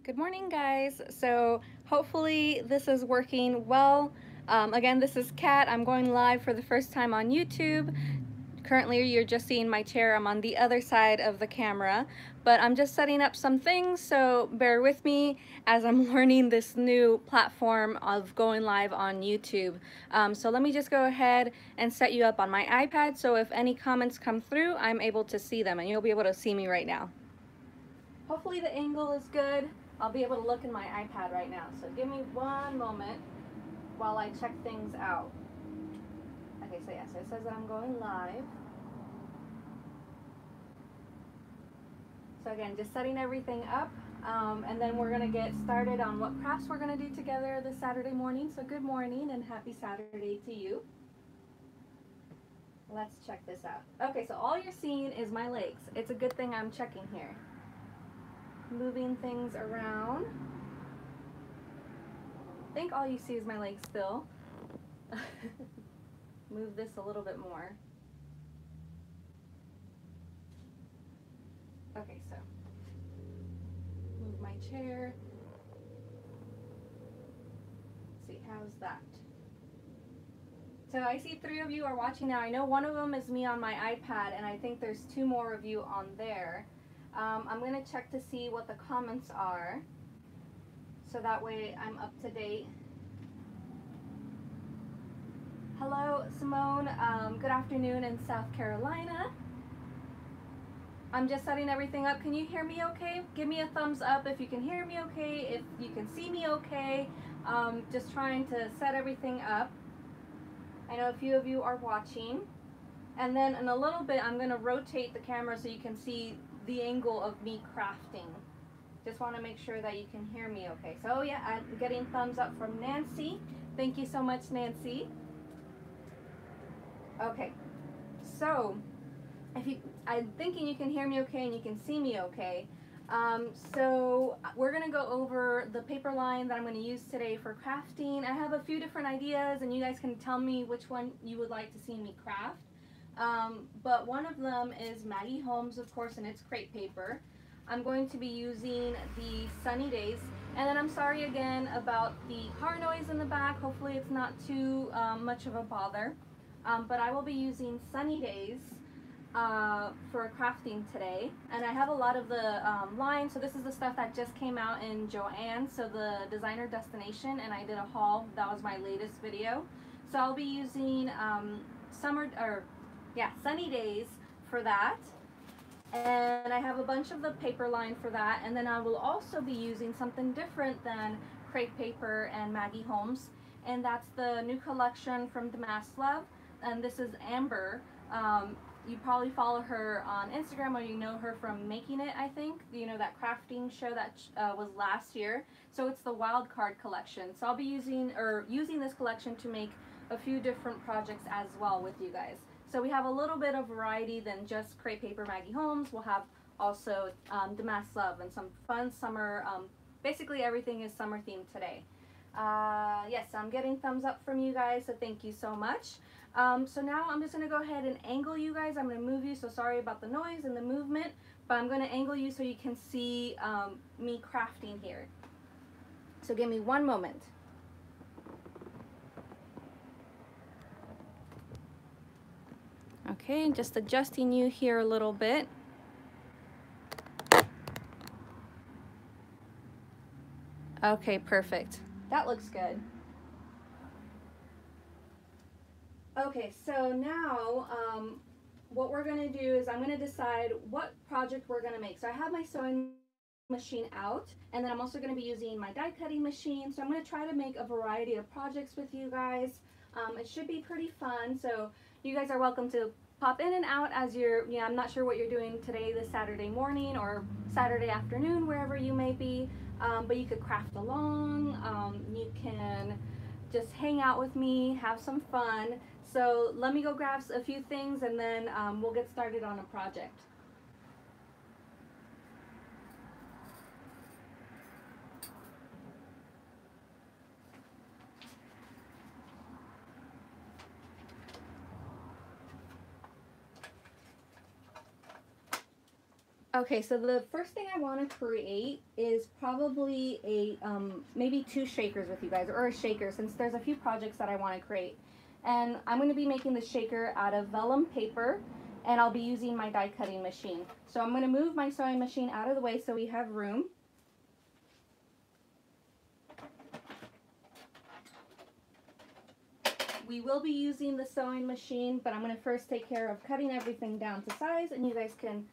Good morning, guys. So hopefully this is working well. Again, this is Kat. I'm going live for the first time on YouTube. Currently, you're just seeing my chair. I'm on the other side of the camera, but I'm just setting up some things, so bear with me as I'm learning this new platform of going live on YouTube. So let me just go ahead and set you up on my iPad, so if any comments come through, I'm able to see them, and you'll be able to see me right now. Hopefully the angle is good. I'll be able to look in my iPad right now. So give me one moment while I check things out. Okay, so yes, it says that I'm going live. So again, just setting everything up. And then we're gonna get started on what crafts we're gonna do together this Saturday morning. So good morning and happy Saturday to you. Let's check this out. Okay, so all you're seeing is my legs. It's a good thing I'm checking here. Moving things around. I think all you see is my legs still. Move this a little bit more. Okay, so move my chair. Let's see, how's that? So I see 3 of you are watching now. I know one of them is me on my iPad, and I think there's 2 more of you on there. I'm going to check to see what the comments are, so that way I'm up to date. Hello, Simone. Good afternoon in South Carolina. I'm just setting everything up. Can you hear me okay? Give me a thumbs up if you can hear me okay, if you can see me okay. Just trying to set everything up. I know a few of you are watching. And then in a little bit, I'm going to rotate the camera so you can see the angle of me crafting. Just want to make sure that you can hear me okay. So yeah, I'm getting thumbs up from Nancy. Thank you so much, Nancy. Okay, so I'm thinking you can hear me okay and you can see me okay. So we're gonna go over the paper line that I'm gonna use today for crafting. I have a few different ideas and you guys can tell me which one you would like to see me craft. But one of them is Maggie Holmes, of course, and it's crepe paper. I'm going to be using the Sunny Days. And then I'm sorry again about the car noise in the back. Hopefully it's not too much of a bother. But I will be using Sunny Days for crafting today, and I have a lot of the lines. So this is the stuff that just came out in Joann, so the designer destination, and I did a haul. That was my latest video. So I'll be using Sunny Days for that, and I have a bunch of the paper line for that, and then I will also be using something different than crepe paper and Maggie Holmes, and that's the new collection from Damask Love, and this is Amber. You probably follow her on Instagram, or you know her from Making It, I think. You know, that crafting show that was last year. So it's the wild card collection. So I'll be using this collection to make a few different projects as well with you guys. So we have a little bit of variety than just crepe paper Maggie Holmes. We'll have also Damask Love and some fun summer, basically everything is summer themed today. Yes, I'm getting thumbs up from you guys, so thank you so much. So now I'm just going to go ahead and angle you guys. I'm going to move you, so sorry about the noise and the movement, but I'm going to angle you so you can see me crafting here. So give me one moment. Okay, just adjusting you here a little bit. Okay, perfect. That looks good. Okay, so now what we're going to do is I'm going to decide what project we're going to make. So I have my sewing machine out, and then I'm also going to be using my die cutting machine. So I'm going to try to make a variety of projects with you guys. It should be pretty fun. So you guys are welcome to pop in and out as I'm not sure what you're doing today, this Saturday morning or Saturday afternoon, wherever you may be. But you could craft along. You can just hang out with me, have some fun. So let me go grab a few things, and then we'll get started on a project. Okay, so the first thing I want to create is probably a maybe 2 shakers with you guys, or a shaker, since there's a few projects that I want to create. And I'm going to be making the shaker out of vellum paper, and I'll be using my die cutting machine. So I'm going to move my sewing machine out of the way so we have room. We will be using the sewing machine, but I'm going to first take care of cutting everything down to size, and you guys can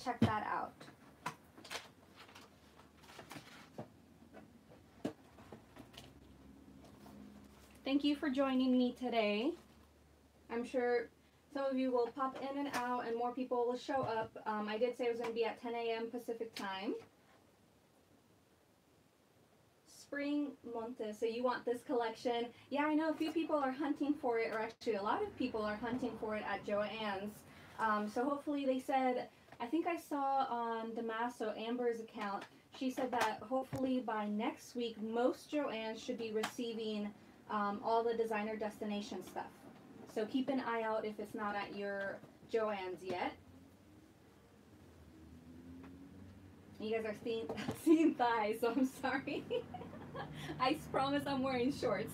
check that out. Thank you for joining me today. I'm sure some of you will pop in and out and more people will show up. I did say it was going to be at 10 a.m. Pacific time. Spring Monte, so you want this collection. Yeah, I know a few people are hunting for it, or actually a lot of people are hunting for it at Joann's. So hopefully, they said, I think I saw on Damaso, Amber's account, she said that hopefully by next week, most Joann's should be receiving all the designer destination stuff. So keep an eye out if it's not at your Joann's yet. You guys are seeing thighs, so I'm sorry. I promise I'm wearing shorts.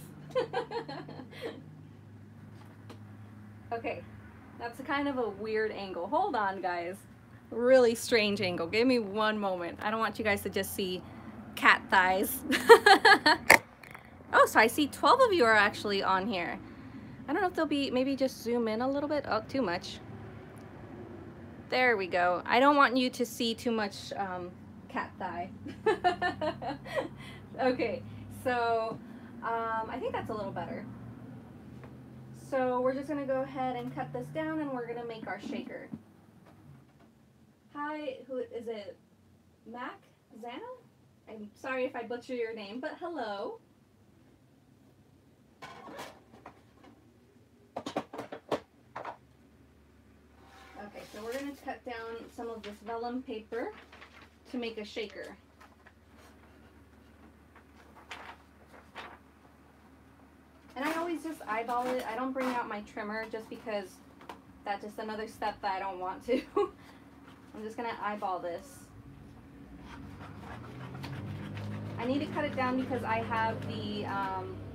Okay, that's a kind of a weird angle. Hold on, guys. Really strange angle. Give me one moment. I don't want you guys to just see cat thighs. Oh, so I see 12 of you are actually on here. I don't know if they'll be, maybe just zoom in a little bit. Oh, too much. There we go. I don't want you to see too much cat thigh. Okay, so I think that's a little better. So we're just gonna go ahead and cut this down, and we're gonna make our shaker. Hi, who is it? Mac? Zana? I'm sorry if I butcher your name, but hello. Okay, so we're going to cut down some of this vellum paper to make a shaker. And I always just eyeball it. I don't bring out my trimmer just because that's just another step that I don't want to. I'm just going to eyeball this. I need to cut it down because I have the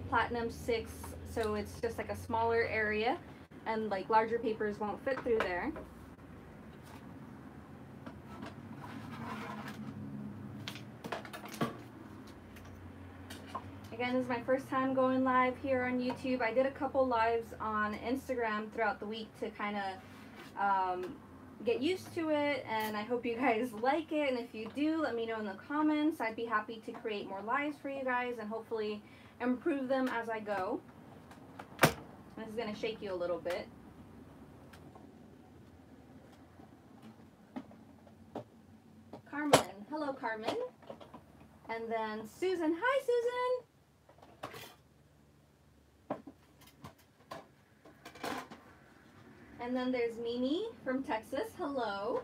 Platinum 6, so it's just like a smaller area, and like larger papers won't fit through there. Again, this is my first time going live here on YouTube. I did a couple lives on Instagram throughout the week to kind of get used to it, and I hope you guys like it. And if you do, let me know in the comments. I'd be happy to create more lives for you guys and hopefully improve them as I go. This is going to shake you a little bit. Carmen. Hello, Carmen. And then Susan. Hi, Susan. And then there's Mimi from Texas. Hello.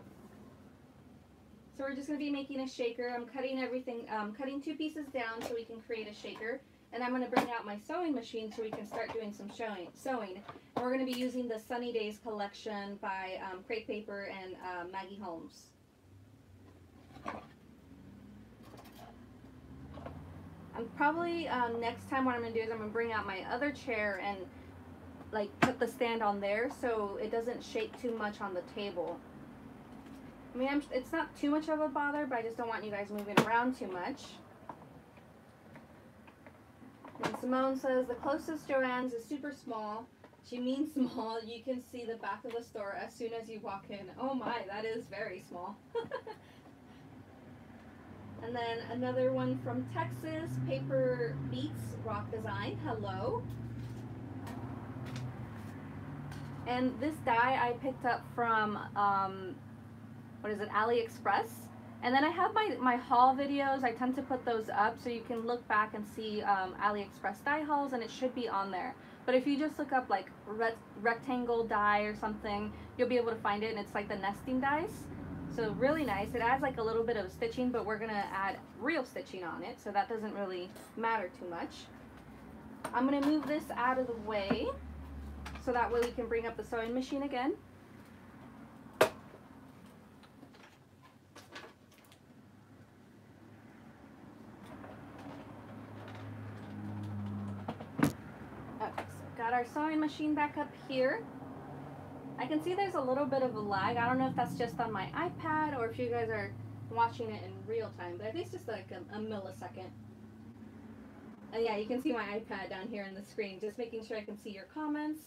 So we're just going to be making a shaker. I'm cutting everything, cutting 2 pieces down so we can create a shaker. And I'm going to bring out my sewing machine so we can start doing some sewing. And we're going to be using the Sunny Days collection by Crepe Paper and Maggie Holmes. I'm probably, next time what I'm going to do is I'm going to bring out my other chair and like put the stand on there so it doesn't shake too much on the table. I mean, it's not too much of a bother, but I just don't want you guys moving around too much. And Simone says the closest Joann's is super small. She means small. You can see the back of the store as soon as you walk in. Oh my, that is very small. And then another one from Texas, Paper Beats Rock Design. Hello. And this die I picked up from, what is it, AliExpress. And then I have my haul videos. I tend to put those up so you can look back and see AliExpress die hauls, and it should be on there. But if you just look up like rectangle die or something, you'll be able to find it, and it's like the nesting dies. So really nice. It adds like a little bit of stitching, but we're gonna add real stitching on it, so that doesn't really matter too much. I'm gonna move this out of the way so that way we can bring up the sewing machine again. got our sewing machine back up here. I can see there's a little bit of a lag. I don't know if that's just on my iPad or if you guys are watching it in real time, but I think it's just like a millisecond. And yeah, you can see my iPad down here on the screen, just making sure I can see your comments.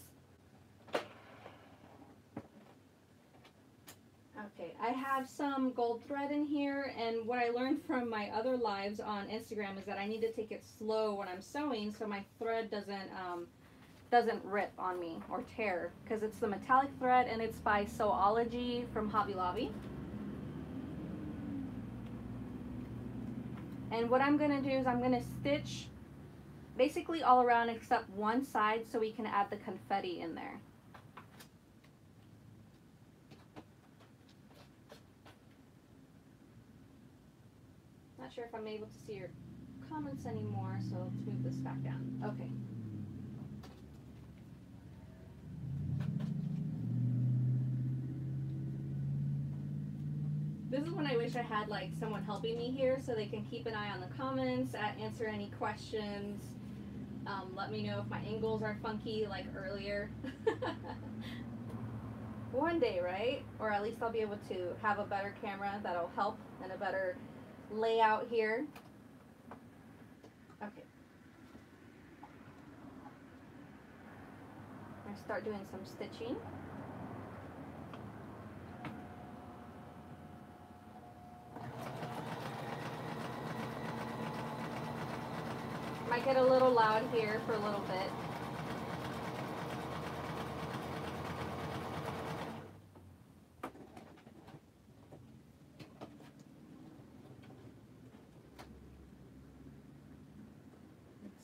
Okay, I have some gold thread in here, and what I learned from my other lives on Instagram is that I need to take it slow when I'm sewing so my thread doesn't rip on me or tear, because it's the metallic thread and it's by Sewology from Hobby Lobby. And what I'm going to do is I'm going to stitch basically all around except one side so we can add the confetti in there. Not sure if I'm able to see your comments anymore, so let's move this back down. Okay. This is when I wish I had like someone helping me here so they can keep an eye on the comments, answer any questions, let me know if my angles are funky like earlier. One day, right? Or at least I'll be able to have a better camera that'll help and a better layout here. Okay. I'm going to start doing some stitching. Might get a little loud here for a little bit.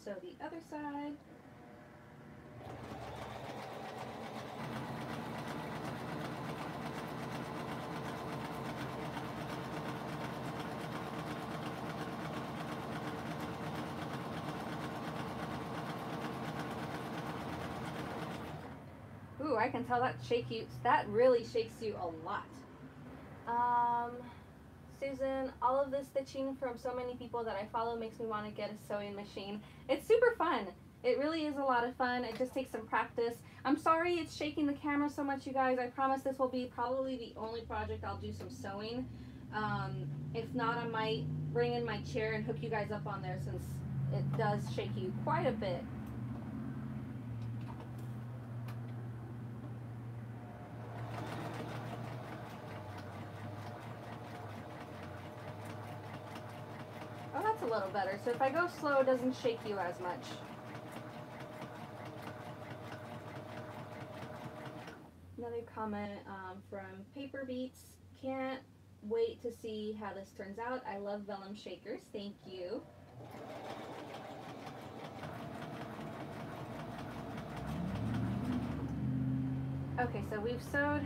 So the other side. Ooh, I can tell that that really shakes you a lot. Susan, all of this stitching from so many people that I follow makes me want to get a sewing machine. It's super fun. It really is a lot of fun. It just takes some practice. I'm sorry it's shaking the camera so much, you guys. I promise this will be probably the only project I'll do some sewing. If not, I might bring in my chair and hook you guys up on there since it does shake you quite a bit. Oh, that's a little better. So if I go slow, it doesn't shake you as much. Another comment from Paper Beats. Can't wait to see how this turns out. I love vellum shakers. Thank you. Okay, so we've sewed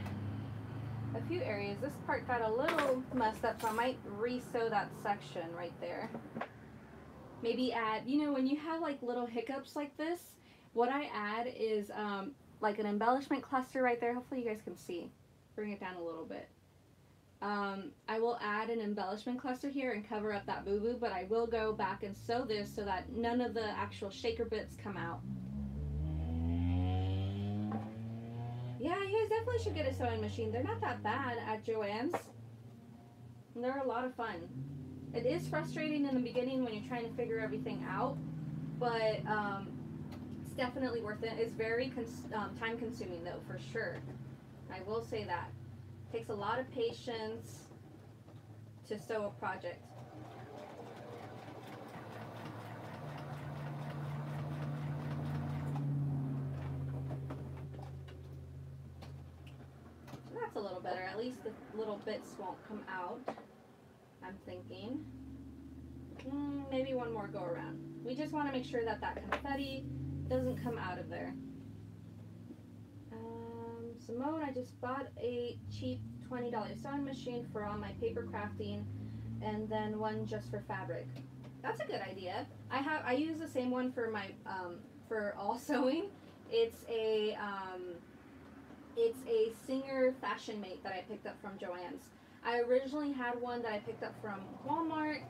a few areas. This part got a little messed up, so I might re-sew that section right there. Maybe add, you know, when you have like little hiccups like this, what I add is like an embellishment cluster right there. Hopefully you guys can see. Bring it down a little bit. I will add an embellishment cluster here and cover up that boo-boo, but I will go back and sew this so that none of the actual shaker bits come out. Yeah, you guys definitely should get a sewing machine. They're not that bad at Joann's. They're a lot of fun. It is frustrating in the beginning when you're trying to figure everything out, but it's definitely worth it. It's very time consuming though, for sure. I will say that. It takes a lot of patience to sew a project. That's a little better. At least the little bits won't come out, I'm thinking. Maybe one more go around. We just want to make sure that that confetti doesn't come out of there. Simone, I just bought a cheap $20 sewing machine for all my paper crafting, and then one just for fabric. That's a good idea. I use the same one for my for all sewing. It's a Singer Fashion Mate that I picked up from Joann's. I originally had one that I picked up from Walmart.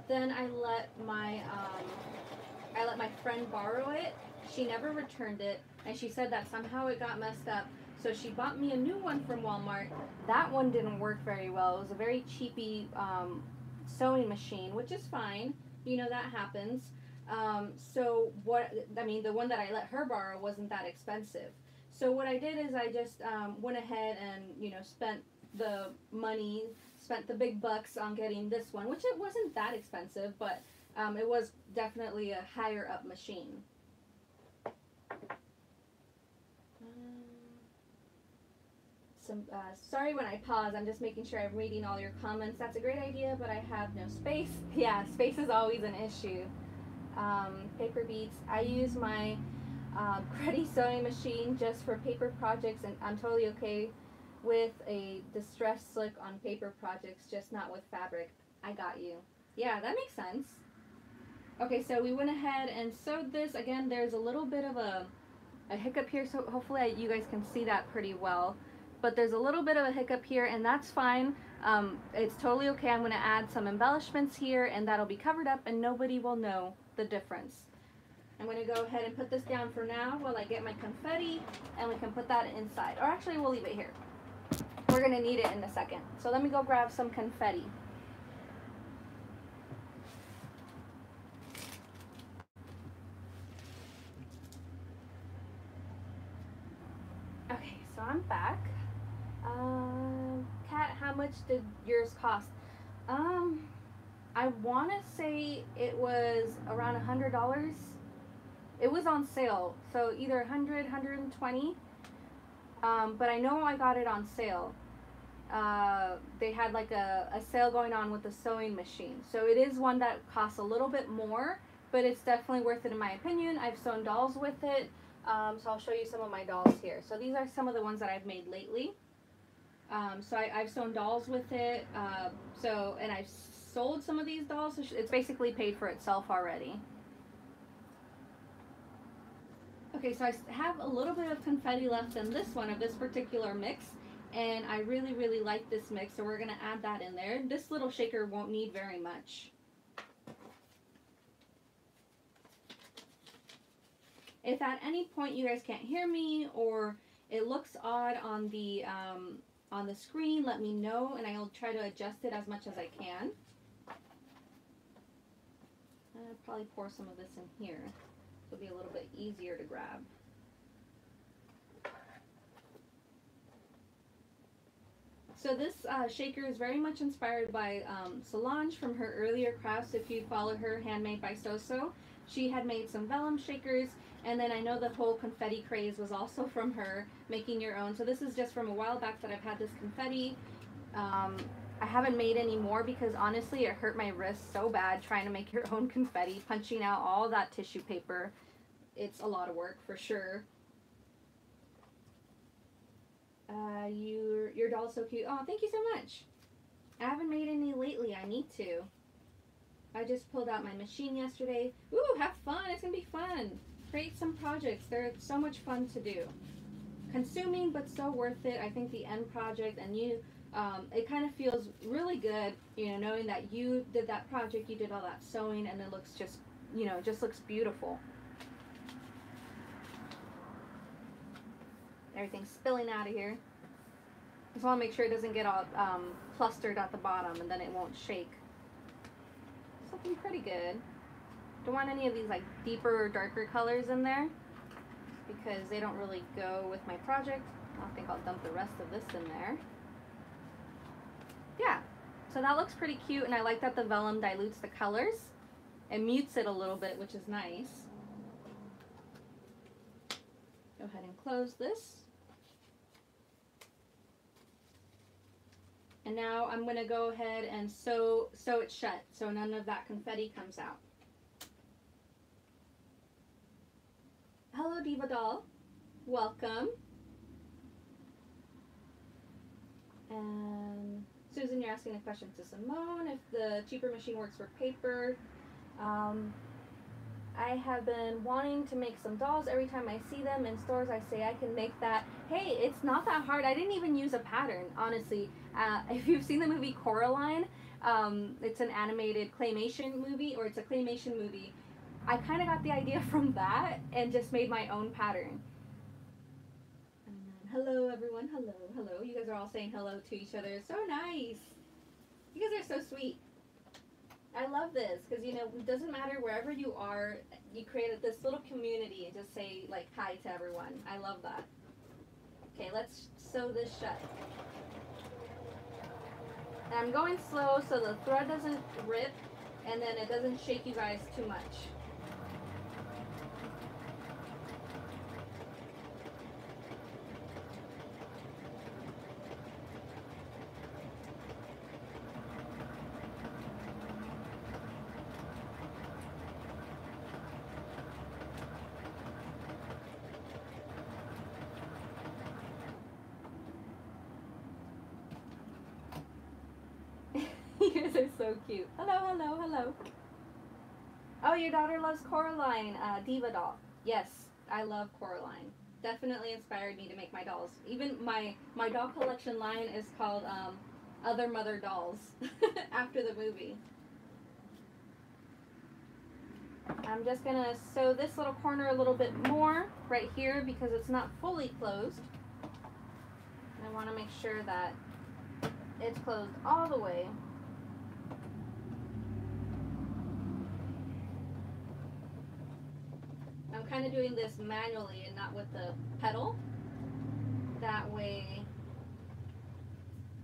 Then I let my friend borrow it. She never returned it, and she said that somehow it got messed up. So she bought me a new one from Walmart. That one didn't work very well. It was a very cheapy sewing machine, which is fine. You know, that happens. So what, I mean, the one that I let her borrow wasn't that expensive. So what I did is I just went ahead and, you know, spent the money, spent the big bucks on getting this one, which it wasn't that expensive, but it was definitely a higher up machine. Sorry when I pause, I'm just making sure I'm reading all your comments. That's a great idea, but I have no space. Yeah, space is always an issue. Paper beads. I use my Goodie sewing machine just for paper projects, and I'm totally okay with a distressed slick on paper projects, just not with fabric. I got you. Yeah, that makes sense. Okay, so we went ahead and sewed this. Again, there's a little bit of a hiccup here, so hopefully you guys can see that pretty well. But there's a little bit of a hiccup here, and that's fine. It's totally okay. I'm going to add some embellishments here, and that'll be covered up, and nobody will know the difference. I'm going to go ahead and put this down for now while I get my confetti, and we can put that inside. Or actually, we'll leave it here. We're going to need it in a second. So let me go grab some confetti. Okay, so I'm back. Kat, how much did yours cost? I want to say it was around $100. It was on sale, so either 100, 120. But I know I got it on sale. They had like a sale going on with the sewing machine. So it is one that costs a little bit more, but it's definitely worth it in my opinion. I've sewn dolls with it. So I'll show you some of my dolls here. So these are some of the ones that I've made lately. So I've sewn dolls with it. And I've sold some of these dolls. So it's basically paid for itself already. Okay, so I have a little bit of confetti left in this one of this particular mix. And I really, really like this mix. So we're going to add that in there. This little shaker won't need very much. If at any point you guys can't hear me or it looks odd on the screen, let me know and I'll try to adjust it as much as I can. I'll probably pour some of this in here. It'll be a little bit easier to grab. So this shaker is very much inspired by Solange from her earlier crafts. If you follow her, Handmade by Soso, she had made some vellum shakers, and then I know the whole confetti craze was also from her, making your own. So this is just from a while back that I've had this confetti. I haven't made any more because honestly it hurt my wrist so bad trying to make your own confetti, punching out all that tissue paper. It's a lot of work for sure. Your doll's so cute. Oh, thank you so much. I haven't made any lately. I need to. I just pulled out my machine yesterday. Ooh, have fun. It's gonna be fun. Create some projects. They're so much fun to do. Consuming, but so worth it. I think the end project and you, it kind of feels really good, you know, knowing that you did that project, you did all that sewing, and it looks just, you know, just looks beautiful. Everything's spilling out of here. Just want to make sure it doesn't get all clustered at the bottom and then it won't shake. It's looking pretty good. Don't want any of these like deeper or darker colors in there because they don't really go with my project. I think I'll dump the rest of this in there. Yeah, so that looks pretty cute, and I like that the vellum dilutes the colors. It mutes it a little bit, which is nice. Go ahead and close this. And now I'm going to go ahead and sew it shut so none of that confetti comes out. Hello, Diva Doll. Welcome. And Susan, you're asking a question to Simone if the cheaper machine works for paper. I have been wanting to make some dolls. Every time I see them in stores, I say I can make that. Hey, it's not that hard. I didn't even use a pattern, honestly. If you've seen the movie Coraline, it's an animated claymation movie, or it's a claymation movie. I kind of got the idea from that and just made my own pattern. Hello, everyone. Hello, hello. You guys are all saying hello to each other. So nice. You guys are so sweet. I love this because, you know, it doesn't matter wherever you are, you created this little community and just say, like, hi to everyone. I love that. Okay, let's sew this shut. And I'm going slow so the thread doesn't rip and then it doesn't shake you guys too much. You guys are so cute. Hello, hello, hello. Oh, your daughter loves Coraline, Diva doll. Yes, I love Coraline. Definitely inspired me to make my dolls. Even my doll collection line is called Other Mother Dolls after the movie. I'm just gonna sew this little corner a little bit more right here because it's not fully closed. And I want to make sure that it's closed all the way. I'm kind of doing this manually and not with the pedal. That way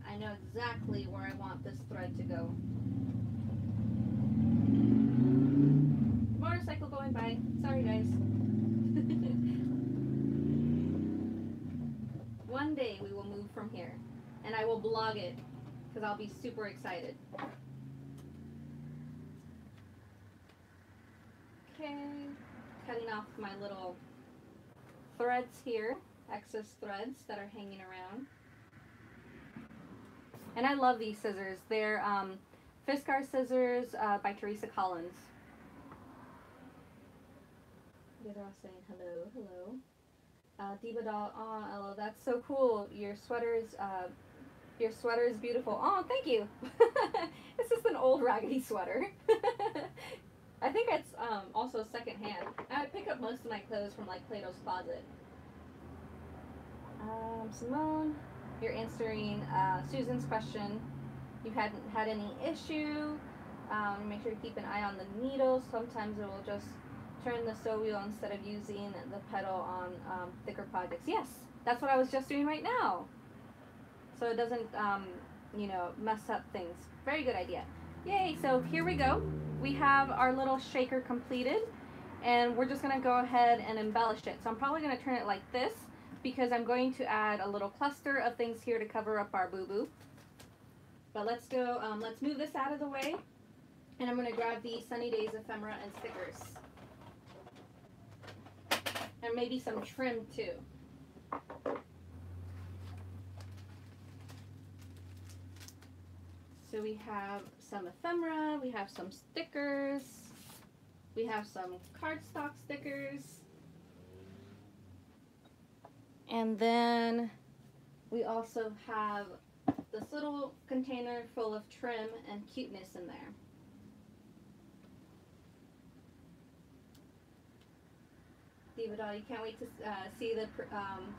I know exactly where I want this thread to go. Motorcycle going by. Sorry guys. One day we will move from here and I will blog it because I'll be super excited. Okay. Cutting off my little threads here, excess threads that are hanging around. And I love these scissors. They're Fiskars scissors by Teresa Collins. You guys are all saying hello, hello. Diva doll, oh Ella, that's so cool. Your sweater is beautiful. Oh, thank you. It's just an old raggedy sweater. I think it's also secondhand. I pick up most of my clothes from like Plato's Closet. Simone, you're answering Susan's question. You hadn't had any issue. Make sure you keep an eye on the needles. Sometimes it will just turn the sew wheel instead of using the pedal on thicker projects. Yes, that's what I was just doing right now. So it doesn't, you know, mess up things. Very good idea. Yay, so here we go. We have our little shaker completed and we're just gonna go ahead and embellish it. So I'm probably gonna turn it like this because I'm going to add a little cluster of things here to cover up our boo-boo. But let's go, let's move this out of the way and I'm gonna grab the Sunny Days ephemera and stickers. And maybe some trim too. So we have some ephemera, we have some stickers, we have some cardstock stickers, and then we also have this little container full of trim and cuteness in there. Diva doll, you can't wait to see the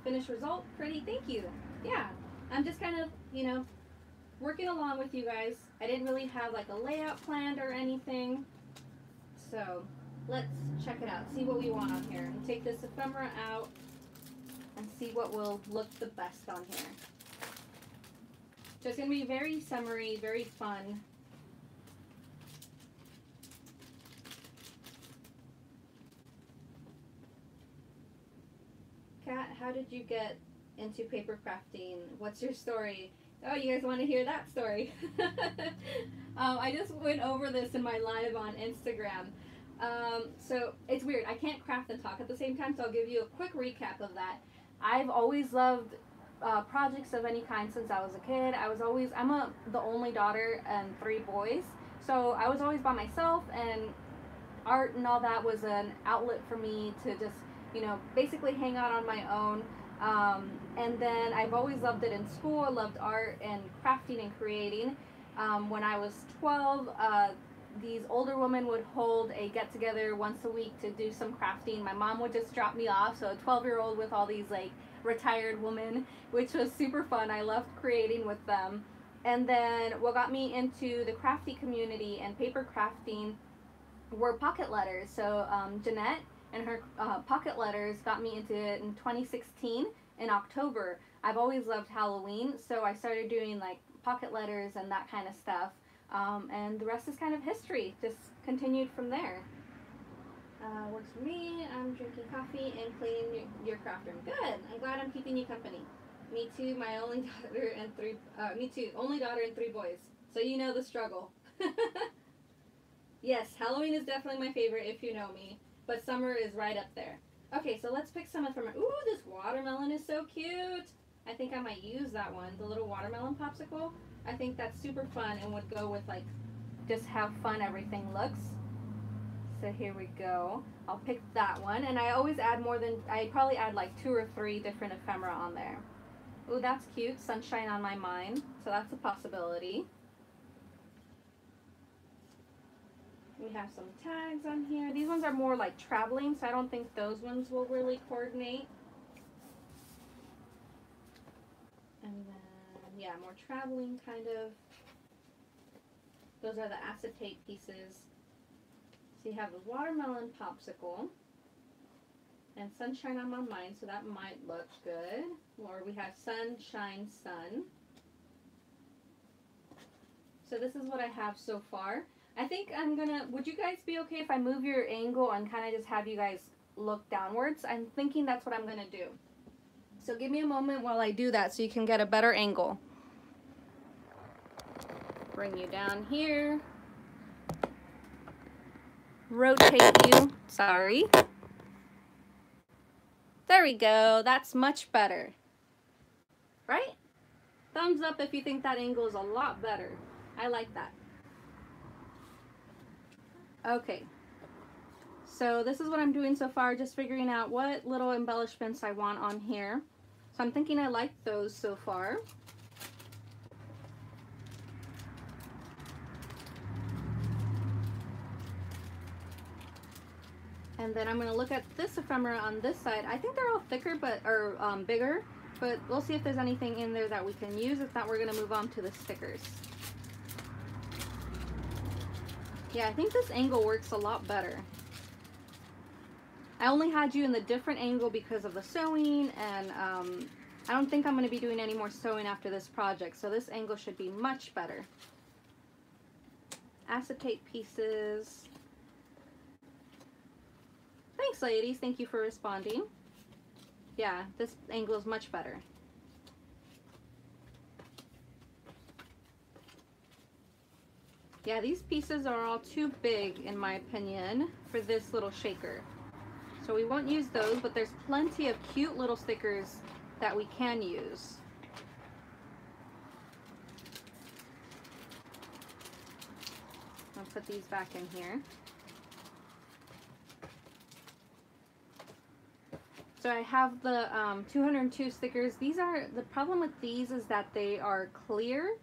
finished result. Pretty, thank you. Yeah, I'm just kind of, you know, working along with you guys. I didn't really have like a layout planned or anything. So let's check it out. See what we want on here. And take this ephemera out and see what will look the best on here. So it's going to be very summery, very fun. Kat, how did you get into paper crafting? What's your story? Oh, you guys want to hear that story? I just went over this in my live on Instagram. So it's weird. I can't craft and talk at the same time, so I'll give you a quick recap of that. I've always loved projects of any kind since I was a kid. I'm the only daughter and 3 boys, so I was always by myself, and art and all that was an outlet for me to just, you know, basically hang out on my own. And then I've always loved it in school. I loved art and crafting and creating. When I was 12, these older women would hold a get-together once a week to do some crafting. My mom would just drop me off, so a 12-year-old with all these like retired woman, which was super fun. I loved creating with them. And then what got me into the crafty community and paper crafting were pocket letters. So Jeanette and her pocket letters got me into it in 2016 in October. I've always loved Halloween, so I started doing like pocket letters and that kind of stuff. And the rest is kind of history. Just continued from there. Works for me. I'm drinking coffee and cleaning your craft room. Good. I'm glad I'm keeping you company. Me too. My only daughter and three. Me too. Only daughter and 3 boys. So you know the struggle. Yes, Halloween is definitely my favorite if you know me, but summer is right up there. Okay, so let's pick some from. Ooh, this watermelon is so cute. I think I might use that one. The little watermelon popsicle. I think that's super fun and would go with like just how fun everything looks. So here we go. I'll pick that one, and I always add more than, I probably add like 2 or 3 different ephemera on there. Oh, that's cute. Sunshine on my mind. So that's a possibility. We have some tags on here. These ones are more like traveling, so I don't think those ones will really coordinate. And then, yeah, more traveling kind of. Those are the acetate pieces. So you have the watermelon popsicle and sunshine on my mind, so that might look good. Or we have sunshine sun. So this is what I have so far. I think I'm gonna, would you guys be okay if I move your angle and kind of just have you guys look downwards? I'm thinking that's what I'm gonna do. So give me a moment while I do that so you can get a better angle. Bring you down here. Rotate you. Sorry. There we go. That's much better. Right? Thumbs up if you think that angle is a lot better. I like that. Okay. So this is what I'm doing so far, just figuring out what little embellishments I want on here. So I'm thinking I like those so far. And then I'm going to look at this ephemera on this side. I think they're all thicker, but or bigger, but we'll see if there's anything in there that we can use. If not, we're going to move on to the stickers. Yeah, I think this angle works a lot better. I only had you in the different angle because of the sewing, and I don't think I'm going to be doing any more sewing after this project, so this angle should be much better. Acetate pieces. Thanks, ladies. Thank you for responding. Yeah, this angle is much better. Yeah, these pieces are all too big, in my opinion, for this little shaker. So we won't use those, but there's plenty of cute little stickers that we can use. I'll put these back in here. So I have the 202 stickers. These are, the problem with these is that they are clear,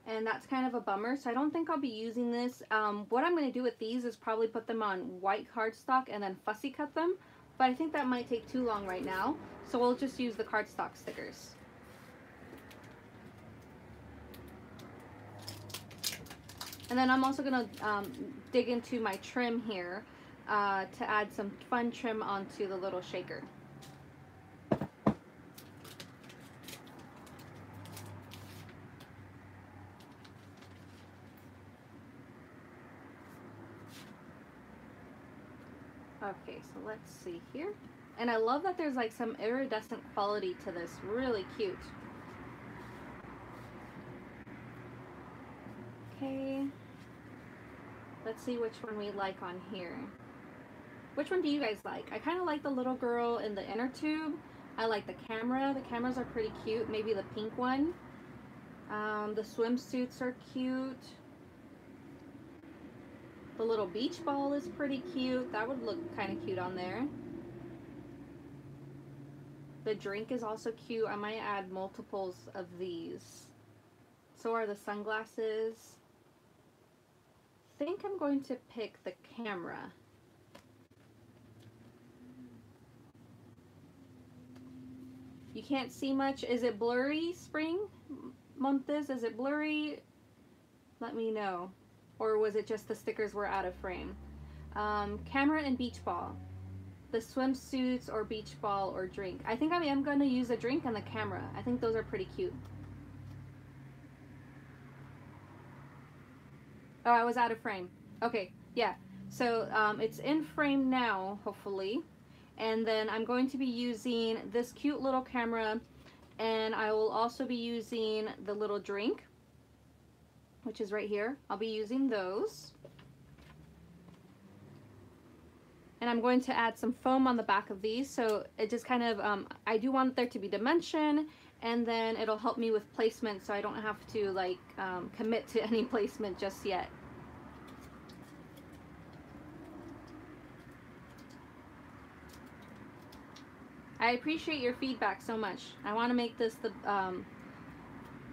and that's kind of a bummer. So I don't think I'll be using this. What I'm going to do with these is probably put them on white cardstock and then fussy cut them. But I think that might take too long right now. So we'll just use the cardstock stickers. And then I'm also going to dig into my trim here to add some fun trim onto the little shaker. Okay, so let's see here. And I love that there's like some iridescent quality to this. Really cute. Okay. Let's see which one we like on here. Which one do you guys like? I kind of like the little girl in the inner tube. I like the camera. The cameras are pretty cute. Maybe the pink one. The swimsuits are cute. The little beach ball is pretty cute. That would look kind of cute on there. The drink is also cute. I might add multiples of these. So are the sunglasses. I think I'm going to pick the camera. You can't see much. Is it blurry, spring? Month is it blurry? Let me know. Or was it just the stickers were out of frame? Camera and beach ball. The swimsuits or beach ball or drink. I think I am going to use a drink and the camera. I think those are pretty cute. Oh, I was out of frame. Okay, yeah. So it's in frame now, hopefully. And then I'm going to be using this cute little camera, and I will also be using the little drink, which is right here. I'll be using those. And I'm going to add some foam on the back of these, so it just kind of, I do want there to be dimension, and then it'll help me with placement so I don't have to like commit to any placement just yet. I appreciate your feedback so much. I want to make this the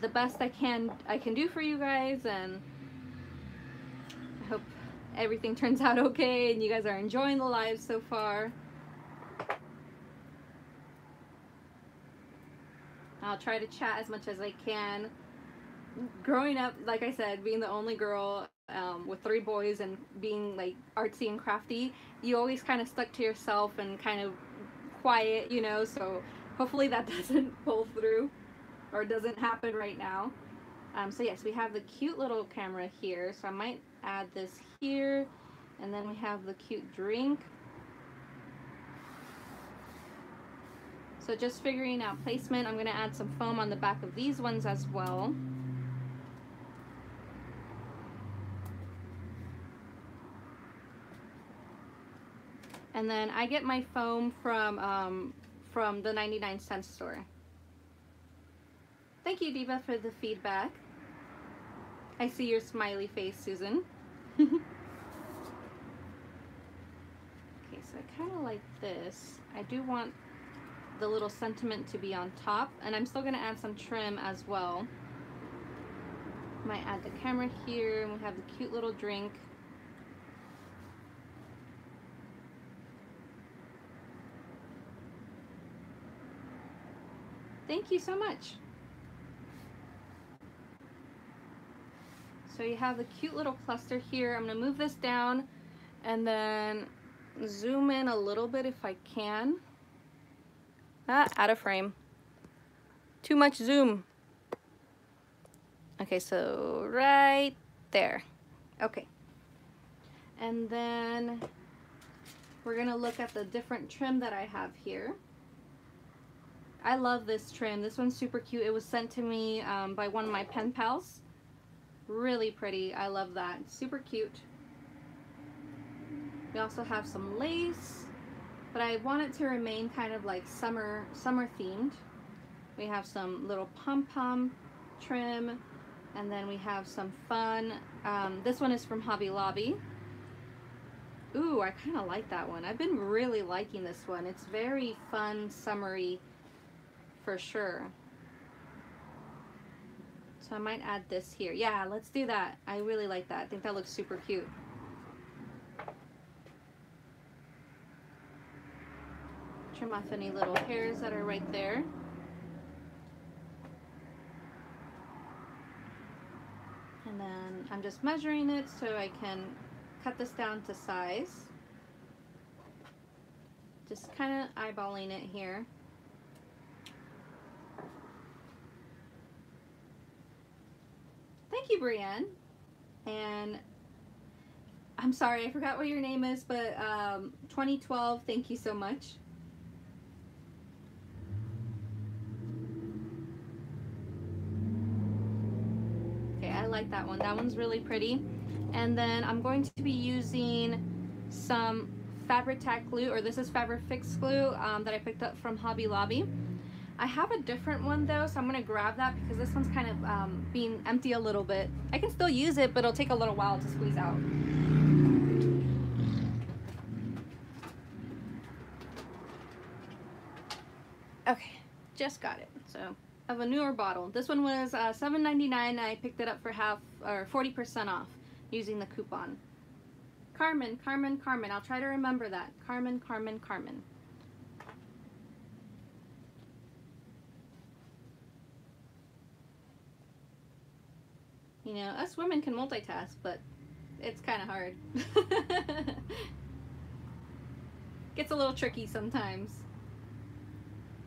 best I can do for you guys, and I hope everything turns out okay and you guys are enjoying the live so far. I'll try to chat as much as I can. Growing up, like I said, being the only girl with 3 boys and being like artsy and crafty, you always kind of stuck to yourself and kind of quiet, you know, so hopefully that doesn't pull through or doesn't happen right now. So yes, we have the cute little camera here, so I might add this here, and then we have the cute drink. So just figuring out placement, I'm going to add some foam on the back of these ones as well. And then I get my foam from the 99-cent store. Thank you, Diva, for the feedback. I see your smiley face, Susan. Okay, so I kind of like this. I do want the little sentiment to be on top, and I'm still going to add some trim as well. Might add the camera here, and we have the cute little drink. Thank you so much. So you have the cute little cluster here. I'm going to move this down and then zoom in a little bit if I can. Ah, out of frame. Too much zoom. Okay, so right there. Okay. And then we're going to look at the different trim that I have here. I love this trim. This one's super cute. It was sent to me by one of my pen pals. Really pretty. I love that. Super cute. We also have some lace, but I want it to remain kind of like summer themed. We have some little pom-pom trim, and then we have some fun. This one is from Hobby Lobby. Ooh, I kind of like that one. I've been really liking this one. It's very fun, summery, for sure. So I might add this here. Yeah, let's do that. I really like that. I think that looks super cute. Trim off any little hairs that are right there. And then I'm just measuring it so I can cut this down to size. Just kind of eyeballing it here. Thank you, Brienne. And I'm sorry, I forgot what your name is, but 2012, thank you so much. Okay, I like that one. That one's really pretty. And then I'm going to be using some Fabri-Tac glue, or this is Fabri-Fix glue that I picked up from Hobby Lobby. I have a different one though, so I'm going to grab that because this one's kind of being empty a little bit. I can still use it, but it'll take a little while to squeeze out. Okay, just got it. So I have a newer bottle. This one was $7.99. I picked it up for 40% off using the coupon. Carmen, Carmen, Carmen. I'll try to remember that. Carmen, Carmen, Carmen. You know, us women can multitask, but it's kind of hard. Gets a little tricky sometimes.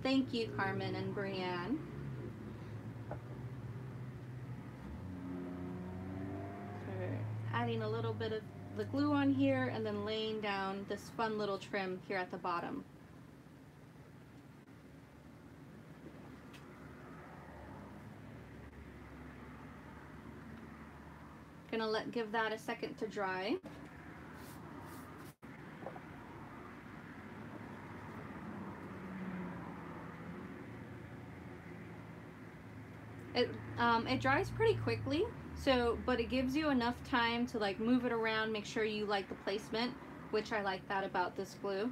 Thank you, Carmen and Brianne. So we're adding a little bit of the glue on here and then laying down this fun little trim here at the bottom. Gonna give that a second to dry. It dries pretty quickly, so but it gives you enough time to like move it around, make sure you like the placement, which I like that about this glue.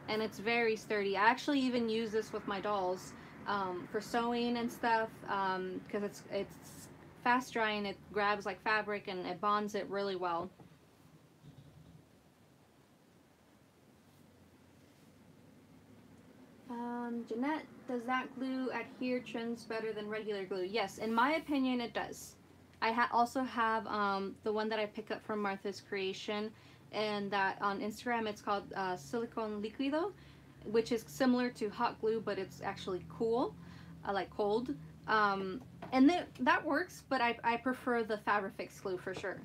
And it's very sturdy. I actually even use this with my dolls for sewing and stuff because it's fast drying. It grabs like fabric and it bonds it really well. Jeanette, does that glue adhere trims better than regular glue? Yes, in my opinion it does. I also have the one that I pick up from Martha's Creation, and that on Instagram it's called silicone liquido, which is similar to hot glue, but it's actually cool, like cold. And that works, but I prefer the Fabrifix glue for sure.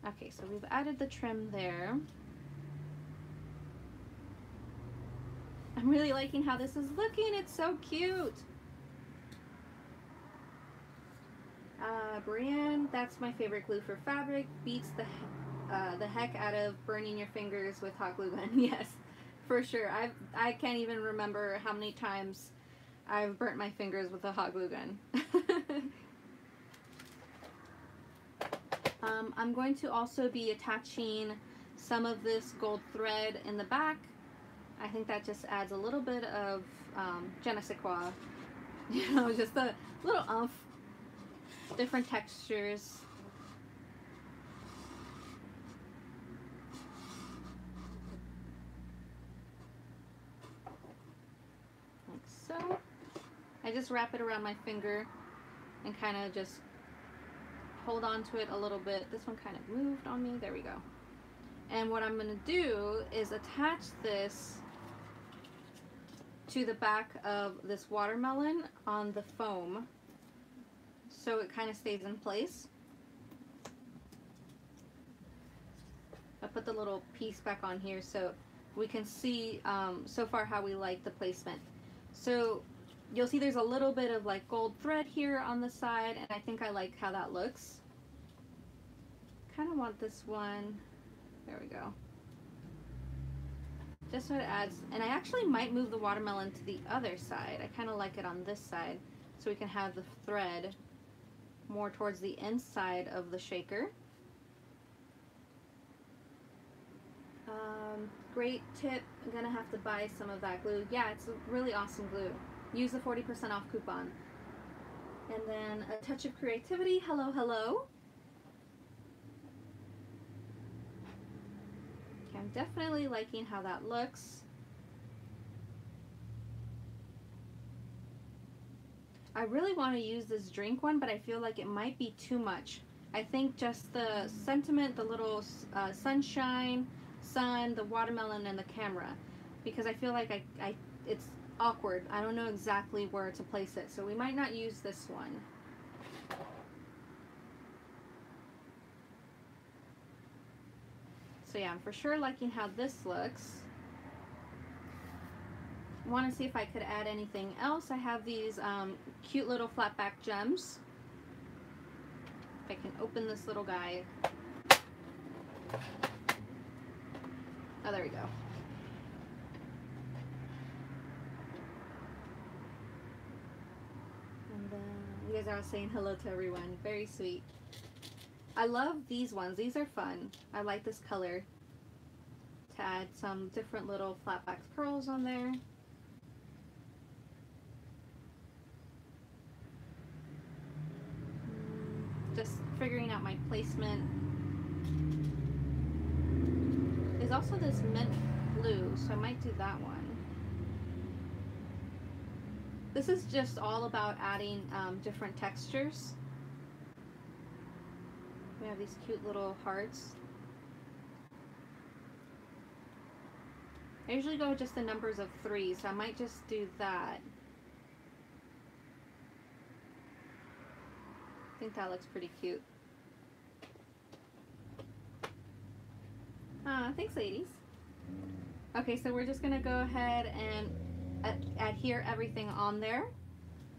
Okay, so we've added the trim there. I'm really liking how this is looking. It's so cute. Brienne, that's my favorite glue for fabric. Beats the heck out of burning your fingers with hot glue gun. Yes, for sure. I can't even remember how many times I've burnt my fingers with a hot glue gun. I'm going to also be attaching some of this gold thread in the back. I think that just adds a little bit of je ne sais quoi, you know, just a little oomph, different textures. Like so. I just wrap it around my finger and kind of just hold on to it a little bit. This one kind of moved on me. There we go. And what I'm going to do is attach this to the back of this watermelon on the foam so it kind of stays in place. I put the little piece back on here so we can see so far how we like the placement. So you'll see there's a little bit of like gold thread here on the side, and I think I like how that looks. Kind of want this one, there we go. Just so it adds, and I actually might move the watermelon to the other side. I kind of like it on this side, so we can have the thread more towards the inside of the shaker. Great tip, I'm gonna have to buy some of that glue. Yeah, it's a really awesome glue. Use the 40% off coupon. And then a touch of creativity, hello, hello. I'm definitely liking how that looks. I really want to use this drink one, but I feel like it might be too much. I think just the sentiment, the little sunshine, sun, the watermelon, and the camera, because I feel like it's awkward. I don't know exactly where to place it, so we might not use this one. So yeah, I'm for sure liking how this looks. I want to see if I could add anything else. I have these cute little flat back gems. If I can open this little guy. Oh, there we go. And then you guys are all saying hello to everyone. Very sweet. I love these ones. These are fun. I like this color. To add some different little flat back pearls on there. Just figuring out my placement. There's also this mint blue, so I might do that one. This is just all about adding different textures. We have these cute little hearts. I usually go with just the numbers of 3, so I might just do that. I think that looks pretty cute. Thanks, ladies. Okay, so we're just gonna go ahead and adhere everything on there,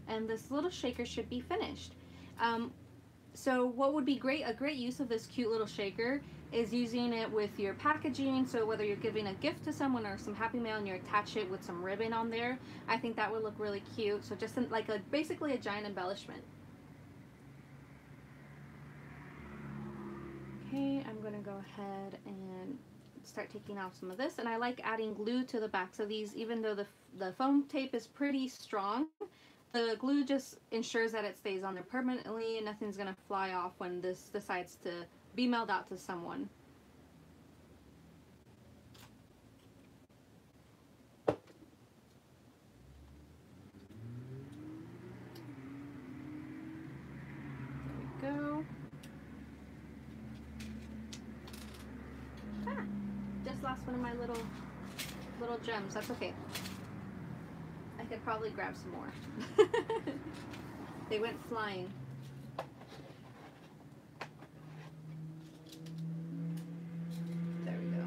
and this little shaker should be finished. So what would be a great use of this cute little shaker is using it with your packaging. So whether you're giving a gift to someone or some happy mail and you attach it with some ribbon on there, I think that would look really cute. So just like basically a giant embellishment. Okay, I'm gonna go ahead and start taking off some of this, and I like adding glue to the backs of these. Even though the foam tape is pretty strong, the glue just ensures that it stays on there permanently and nothing's gonna fly off when this decides to be mailed out to someone. There we go. Just lost one of my little gems. That's okay. I could probably grab some more. They went flying. There we go.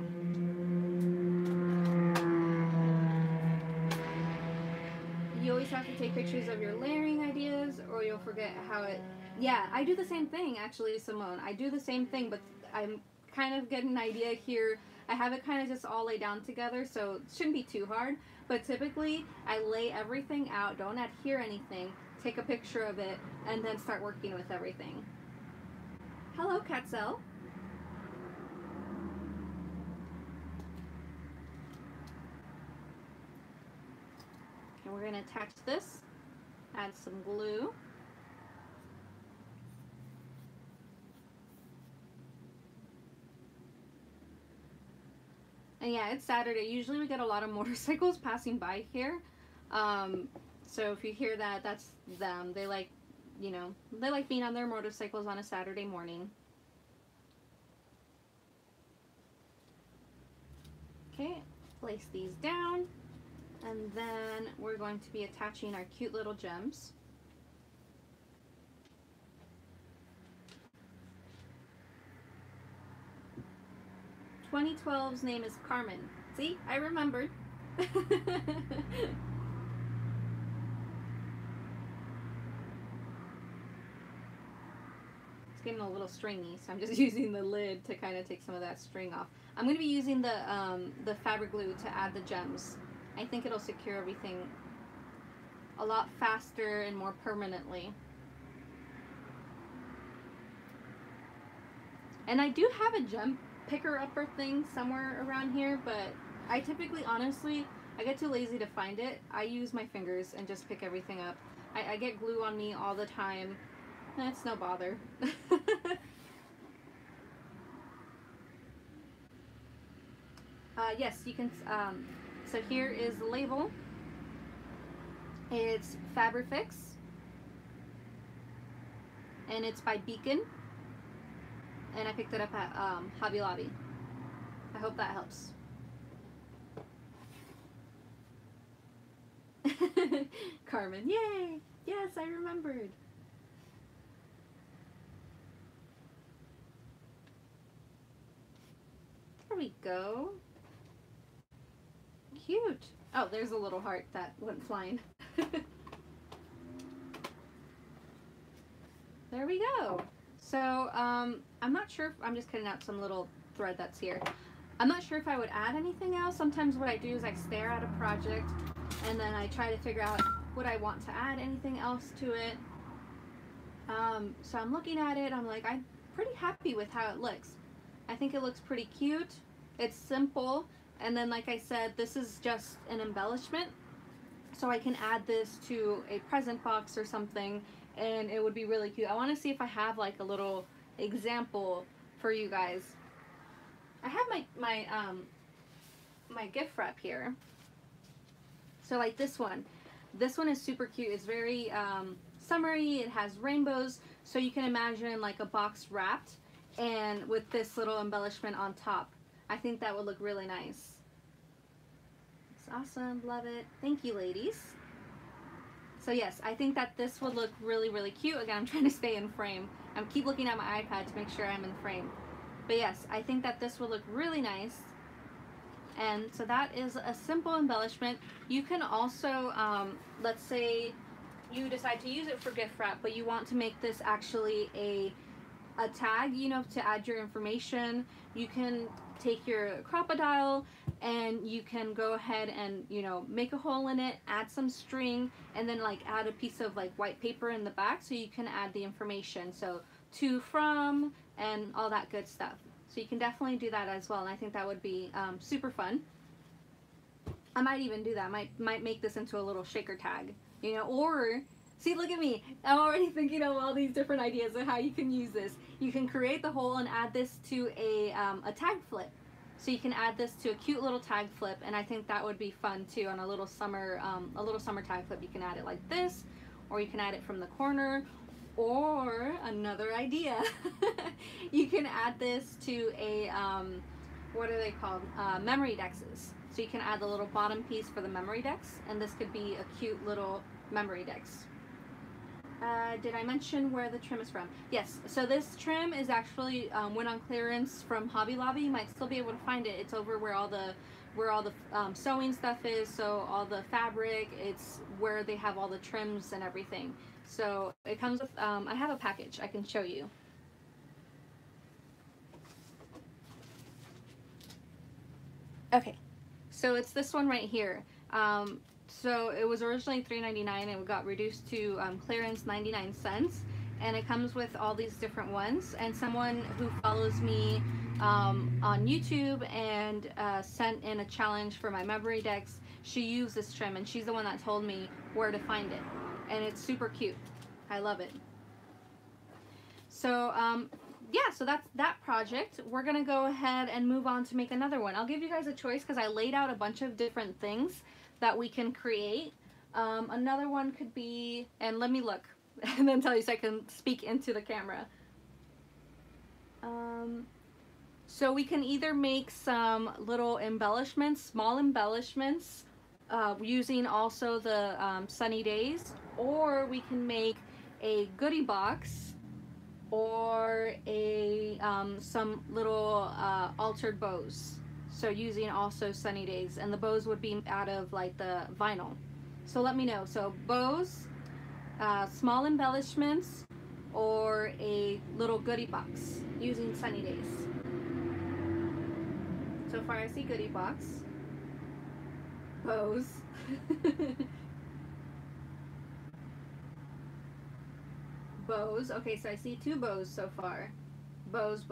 You always have to take pictures of your layering ideas or you'll forget how it... Yeah, I do the same thing actually, Simone. I do the same thing, but I'm kind of getting an idea here. I have it kind of just all laid down together, so it shouldn't be too hard. But typically, I lay everything out, don't adhere anything, take a picture of it, and then start working with everything. Hello, Katzel. And we're going to attach this, add some glue. And yeah, it's Saturday. Usually we get a lot of motorcycles passing by here. So if you hear that, that's them. They like, you know, they like being on their motorcycles on a Saturday morning. Okay, place these down. And then we're going to be attaching our cute little gems. (2012's name is Carmen. See, I remembered. It's getting a little stringy, so I'm just using the lid to kind of take some of that string off. I'm going to be using the fabric glue to add the gems. I think it'll secure everything a lot faster and more permanently. And I do have a gem picker upper thing somewhere around here, but I typically, honestly, I get too lazy to find it. I use my fingers and just pick everything up. I get glue on me all the time. That's no bother. Yes, you can, so here is the label. It's Fabrifix, and it's by Beacon, and I picked it up at Hobby Lobby. I hope that helps. Carmen, yay! Yes, I remembered. There we go. Cute. Oh, there's a little heart that went flying. There we go. So, I'm not sure if, I'm just cutting out some little thread that's here. I'm not sure if I would add anything else. Sometimes what I do is I stare at a project and then I try to figure out would I want to add anything else to it. So I'm looking at it, I'm like, I'm pretty happy with how it looks. I think it looks pretty cute. It's simple. And then, like I said, this is just an embellishment. So I can add this to a present box or something and it would be really cute. I want to see if I have like a little example for you guys. I have my gift wrap here. So like this one. This one is super cute. It's very summery. It has rainbows, so you can imagine like a box wrapped and with this little embellishment on top. I think that would look really nice. It's awesome. Love it. Thank you, ladies. So yes, I think that this would look really, really cute. Again, I'm trying to stay in frame. I keep looking at my iPad to make sure I'm in frame. But yes, I think that this would look really nice. And so that is a simple embellishment. You can also, let's say you decide to use it for gift wrap, but you want to make this actually a tag, you know, to add your information. You can take your crocodile and you can go ahead and, you know, make a hole in it, add some string, and then like add a piece of like white paper in the back so you can add the information. So to, from, and all that good stuff. So you can definitely do that as well, and I think that would be super fun. I might even do that. Might make this into a little shaker tag, you know, or see, look at me. I'm already thinking of all these different ideas of how you can use this. You can create the hole and add this to a tag flip. So you can add this to a cute little tag flip, and I think that would be fun too on a little summer tag flip. You can add it like this, or you can add it from the corner, or another idea. You can add this to a what are they called? Memory dexes. So you can add the little bottom piece for the memory dex, and this could be a cute little memory dex. Did I mention where the trim is from? Yes, so this trim is actually went on clearance from Hobby Lobby. You might still be able to find it. It's over where all the sewing stuff is, so all the fabric, it's where they have all the trims and everything. So it comes with, I have a package I can show you. Okay, so it's this one right here. So it was originally $3.99 and it got reduced to clearance 99 cents. And it comes with all these different ones. And someone who follows me on YouTube and sent in a challenge for my memory decks, she used this trim and she's the one that told me where to find it. And it's super cute. I love it. So yeah, so that's that project. We're gonna go ahead and move on to make another one. I'll give you guys a choice because I laid out a bunch of different things that we can create. Another one could be, and let me look and then tell you so I can speak into the camera. So we can either make some little embellishments, small embellishments, using also the sunny days, or we can make a goodie box or a some little altered bows. So using also sunny days, and the bows would be out of like the vinyl. So let me know. So bows, small embellishments, or a little goodie box using sunny days. So far I see goodie box, bows, bows. Okay, so I see 2 bows so far. Bows.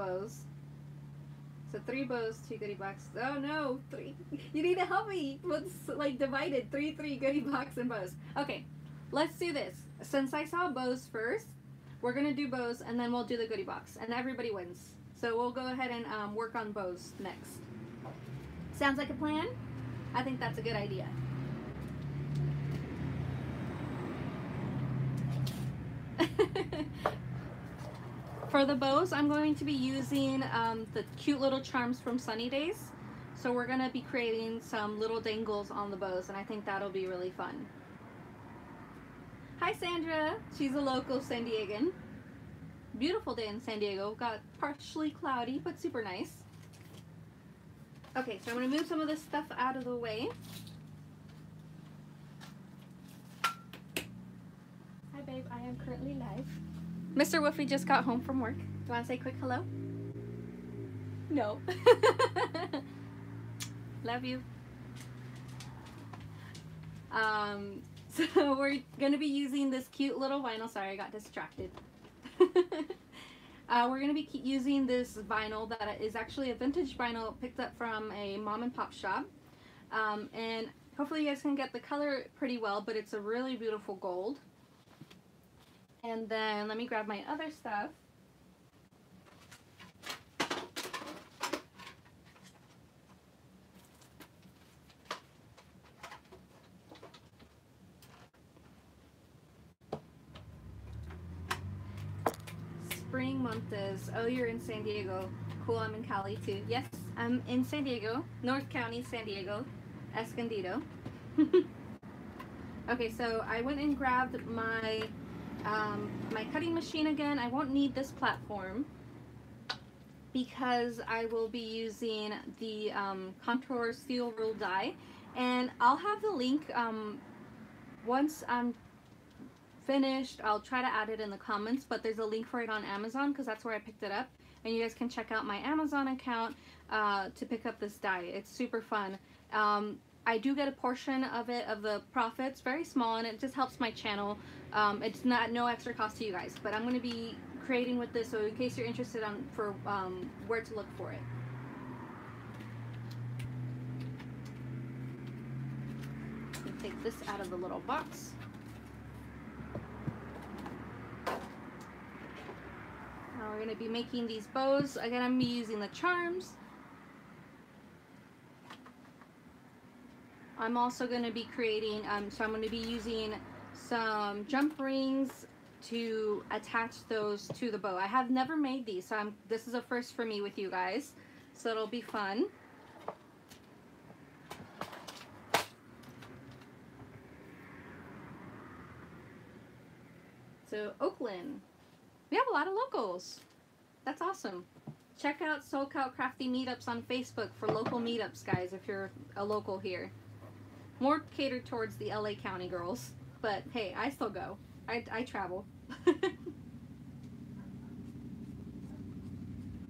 So 3 bows, 2 goodie box. Oh no, 3. You need to help me. What's like divided? 3 goodie box and bows. Okay, let's do this. Since I saw bows first, we're gonna do bows and then we'll do the goodie box, and everybody wins. So we'll go ahead and work on bows next. Sounds like a plan? I think that's a good idea. For the bows, I'm going to be using the cute little charms from Sunny Days. So we're going to be creating some little dangles on the bows, and I think that'll be really fun. Hi Sandra, she's a local San Diegan. Beautiful day in San Diego. Got partially cloudy, but super nice. Okay, so I'm going to move some of this stuff out of the way. Hi babe, I am currently live. Mr. Woofy just got home from work. Do you want to say a quick hello? No. Love you. So we're going to be using this cute little vinyl. Sorry, I got distracted. We're going to be using this vinyl that is actually a vintage vinyl picked up from a mom and pop shop. And hopefully you guys can get the color pretty well, but it's a really beautiful gold. And then let me grab my other stuff. Montes. Oh, you're in San Diego. Cool, I'm in Cali too. Yes, I'm in San Diego, North County, San Diego, Escondido. Okay, so I went and grabbed my my cutting machine again. I won't need this platform because I will be using the contour steel rule die, and I'll have the link once I'm finished. I'll try to add it in the comments, but there's a link for it on Amazon because that's where I picked it up, and you guys can check out my Amazon account to pick up this die. It's super fun. I do get a portion of it, of the profits, very small, and it just helps my channel. It's not no extra cost to you guys, but I'm going to be creating with this, so in case you're interested for where to look for it. Take this out of the little box. Now we're going to be making these bows. Again, I'm going to be using the charms. I'm also going to be creating, so I'm going to be using some jump rings to attach those to the bow. I have never made these, so this is a first for me with you guys, so it'll be fun. So Oakland, we have a lot of locals. That's awesome. Check out SoCal Crafty Meetups on Facebook for local meetups, guys, if you're a local here. More catered towards the LA County girls, but hey, I still go. I travel.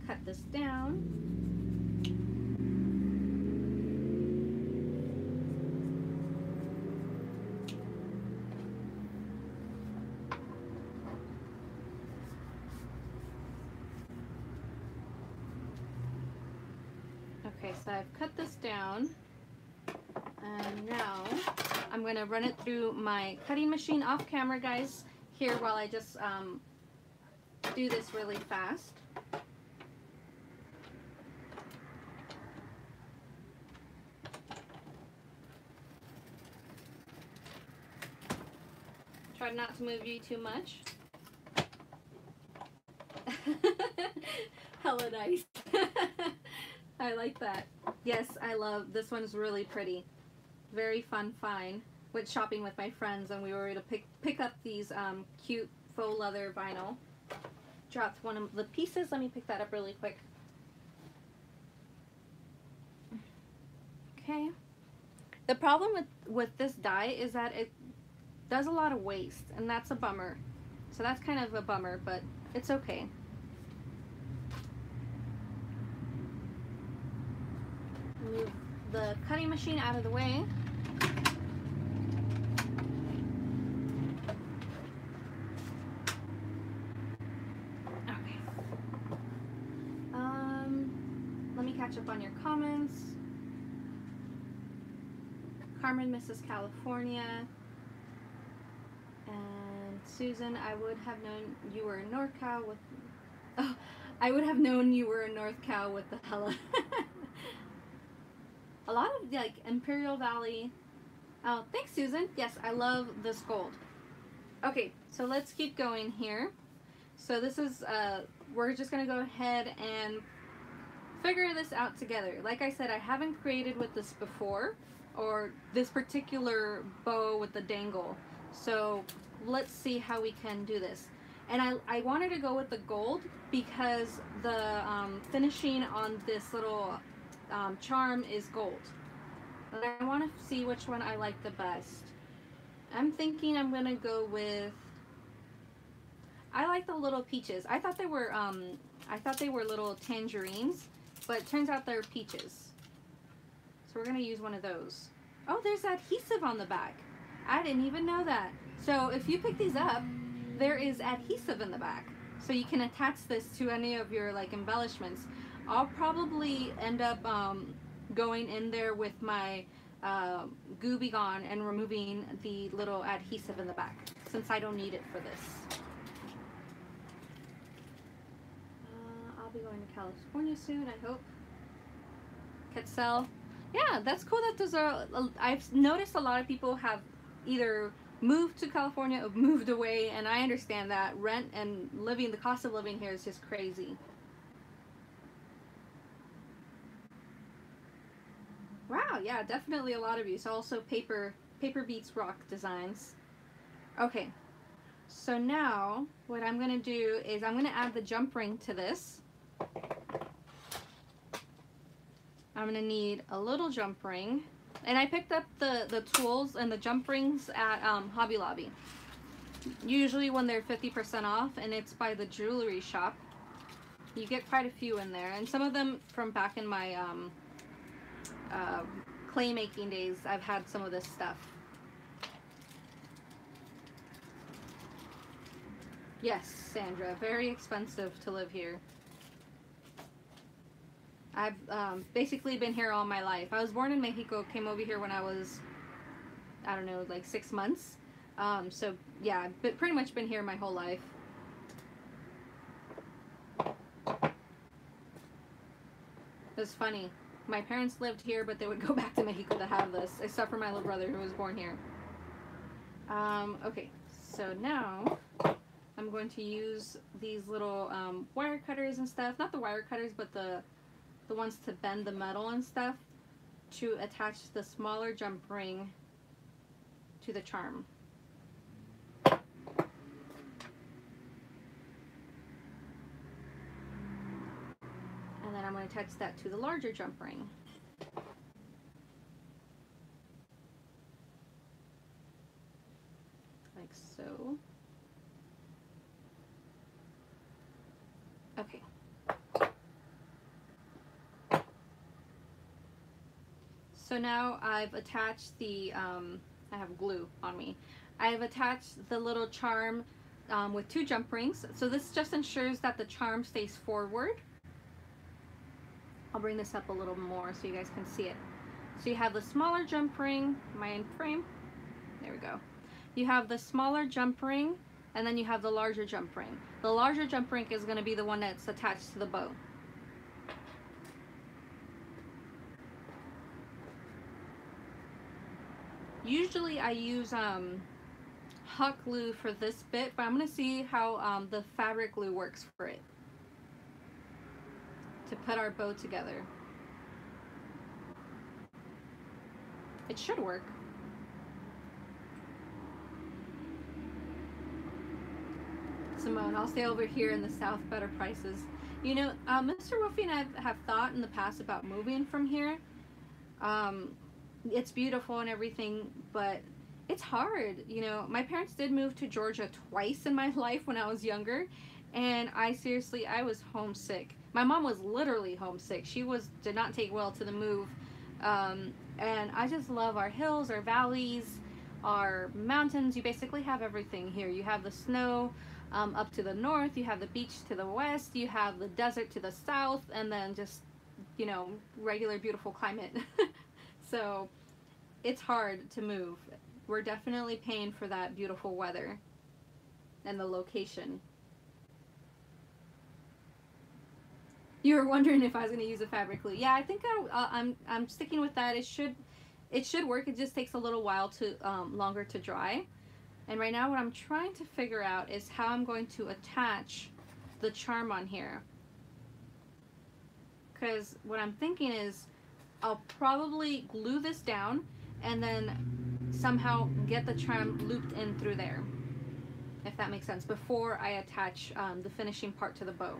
Cut this down. Okay, so I've cut this down. And now I'm going to run it through my cutting machine off camera, guys, here while I just do this really fast. Try not to move you too much. Hella nice. I like that. Yes, I love this one's really pretty. Very fun find. Went shopping with my friends and we were able to pick up these cute faux leather vinyl. Dropped one of the pieces. Let me pick that up really quick. Okay. The problem with this die is that it does a lot of waste, and that's a bummer. So that's kind of a bummer, but it's okay. Move the cutting machine out of the way. Okay. Let me catch up on your comments. Carmen, Mrs. California. And Susan, I would have known you were in NorCal with... Oh, I would have known you were in North Cal with the hella... A lot of like Imperial Valley. Oh, thanks, Susan. Yes, I love this gold. Okay, so let's keep going here. So this is, we're just gonna go ahead and figure this out together. Like I said, I haven't created with this before, or this particular bow with the dangle. So let's see how we can do this. And I wanted to go with the gold because the finishing on this little charm is gold. And I want to see which one I like the best. I'm thinking I'm gonna go with, I like the little peaches. I thought they were little tangerines, but it turns out they're peaches. So we're gonna use one of those. Oh, there's adhesive on the back. I didn't even know that. So if you pick these up, there is adhesive in the back. So you can attach this to any of your like embellishments. I'll probably end up going in there with my goodie gun and removing the little adhesive in the back, since I don't need it for this. I'll be going to California soon, I hope. Quetzal. Yeah, that's cool that those are, I've noticed a lot of people have either moved to California, moved away, and I understand that rent and living, the cost of living here is just crazy. Wow, yeah, definitely a lot of use. Also paper beats rock designs. Okay, so now what I'm gonna do is I'm gonna add the jump ring to this. I'm gonna need a little jump ring. And I picked up the tools and the jump rings at Hobby Lobby. Usually when they're 50% off, and it's by the jewelry shop. You get quite a few in there, and some of them from back in my uh, clay making days, I've had some of this stuff. Yes, Sandra, very expensive to live here. I've basically been here all my life. I was born in Mexico, came over here when I was, I don't know, like 6 months. So yeah, I've pretty much been here my whole life. It's funny. My parents lived here, but they would go back to Mexico to have this, except for my little brother who was born here. Okay, so now I'm going to use these little wire cutters and stuff. Not the wire cutters, but the ones to bend the metal and stuff, to attach the smaller jump ring to the charm. And then I'm going to attach that to the larger jump ring. Like so. Okay. So now I've attached the, I have glue on me. I've attached the little charm with 2 jump rings. So this just ensures that the charm stays forward. I'll bring this up a little more so you guys can see it. So you have the smaller jump ring, am I in frame? There we go. You have the smaller jump ring, and then you have the larger jump ring. The larger jump ring is going to be the one that's attached to the bow. Usually I use hot glue for this bit, but I'm going to see how the fabric glue works for it, to put our bow together. It should work. Simone, I'll stay over here in the south, better prices. You know, Mr. Wolfie and I have thought in the past about moving from here. It's beautiful and everything, but it's hard. You know, my parents did move to Georgia twice in my life when I was younger, and I was homesick. My mom was literally homesick. She did not take well to the move, and I just love our hills, our valleys, our mountains. You basically have everything here. You have the snow up to the north, you have the beach to the west, you have the desert to the south, and then just, you know, regular beautiful climate. So it's hard to move. We're definitely paying for that beautiful weather and the location. You were wondering if I was going to use a fabric glue. Yeah, I think I'm sticking with that. It should work. It just takes a little while to longer to dry. And right now what I'm trying to figure out is how I'm going to attach the charm on here. Because what I'm thinking is I'll probably glue this down and then somehow get the charm looped in through there, if that makes sense, before I attach the finishing part to the bow.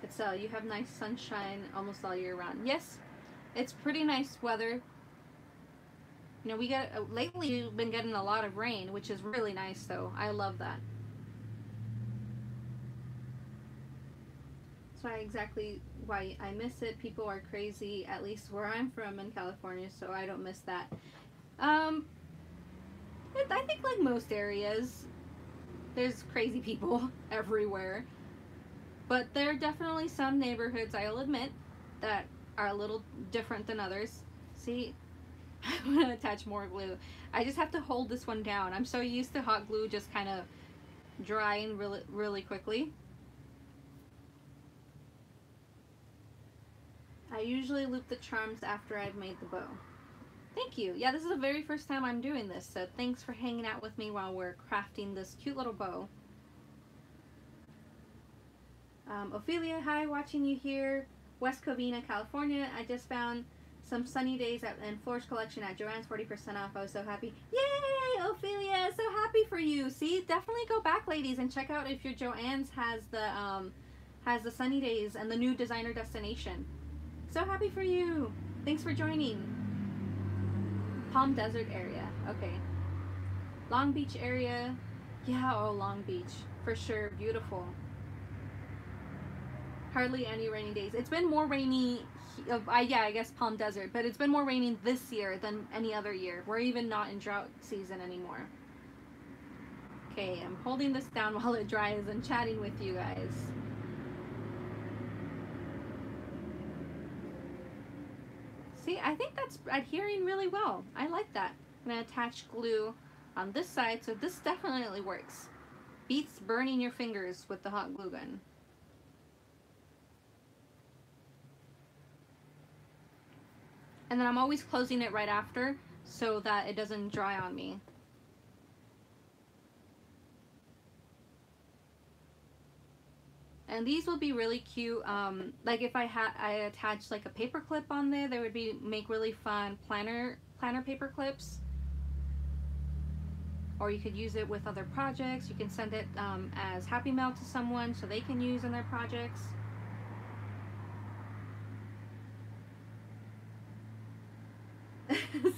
It's you have nice sunshine almost all year round. Yes, it's pretty nice weather. You know, we get lately we've been getting a lot of rain, which is really nice though. I love that. That's exactly why I miss it. People are crazy, at least where I'm from in California, so I don't miss that. I think like most areas, there's crazy people everywhere. But there are definitely some neighborhoods, I'll admit, that are a little different than others. See, I'm gonna attach more glue. I just have to hold this one down. I'm so used to hot glue just kind of drying really quickly. I usually loop the charms after I've made the bow. Thank you. Yeah, this is the very first time I'm doing this, so thanks for hanging out with me while we're crafting this cute little bow. Ophelia, hi, watching you here. West Covina, California. I just found some sunny days in Floors Collection at Joann's, 40% off. I was so happy. Yay, Ophelia, so happy for you. See, definitely go back, ladies, and check out if your Joann's has the sunny days and the new designer destination. So happy for you. Thanks for joining. Palm Desert area. Okay. Long Beach area. Yeah, oh, Long Beach. For sure. Beautiful. Hardly any rainy days. It's been more rainy, yeah, I guess Palm Desert, but it's been more raining this year than any other year. We're even not in drought season anymore. Okay, I'm holding this down while it dries and chatting with you guys. See, I think that's adhering really well. I like that. I'm going to attach glue on this side, so this definitely works. Beats burning your fingers with the hot glue gun. And then I'm always closing it right after so that it doesn't dry on me. And these will be really cute. Like if I attached like a paper clip on there, they would make really fun planner paper clips. Or you could use it with other projects. You can send it as Happy Mail to someone so they can use in their projects.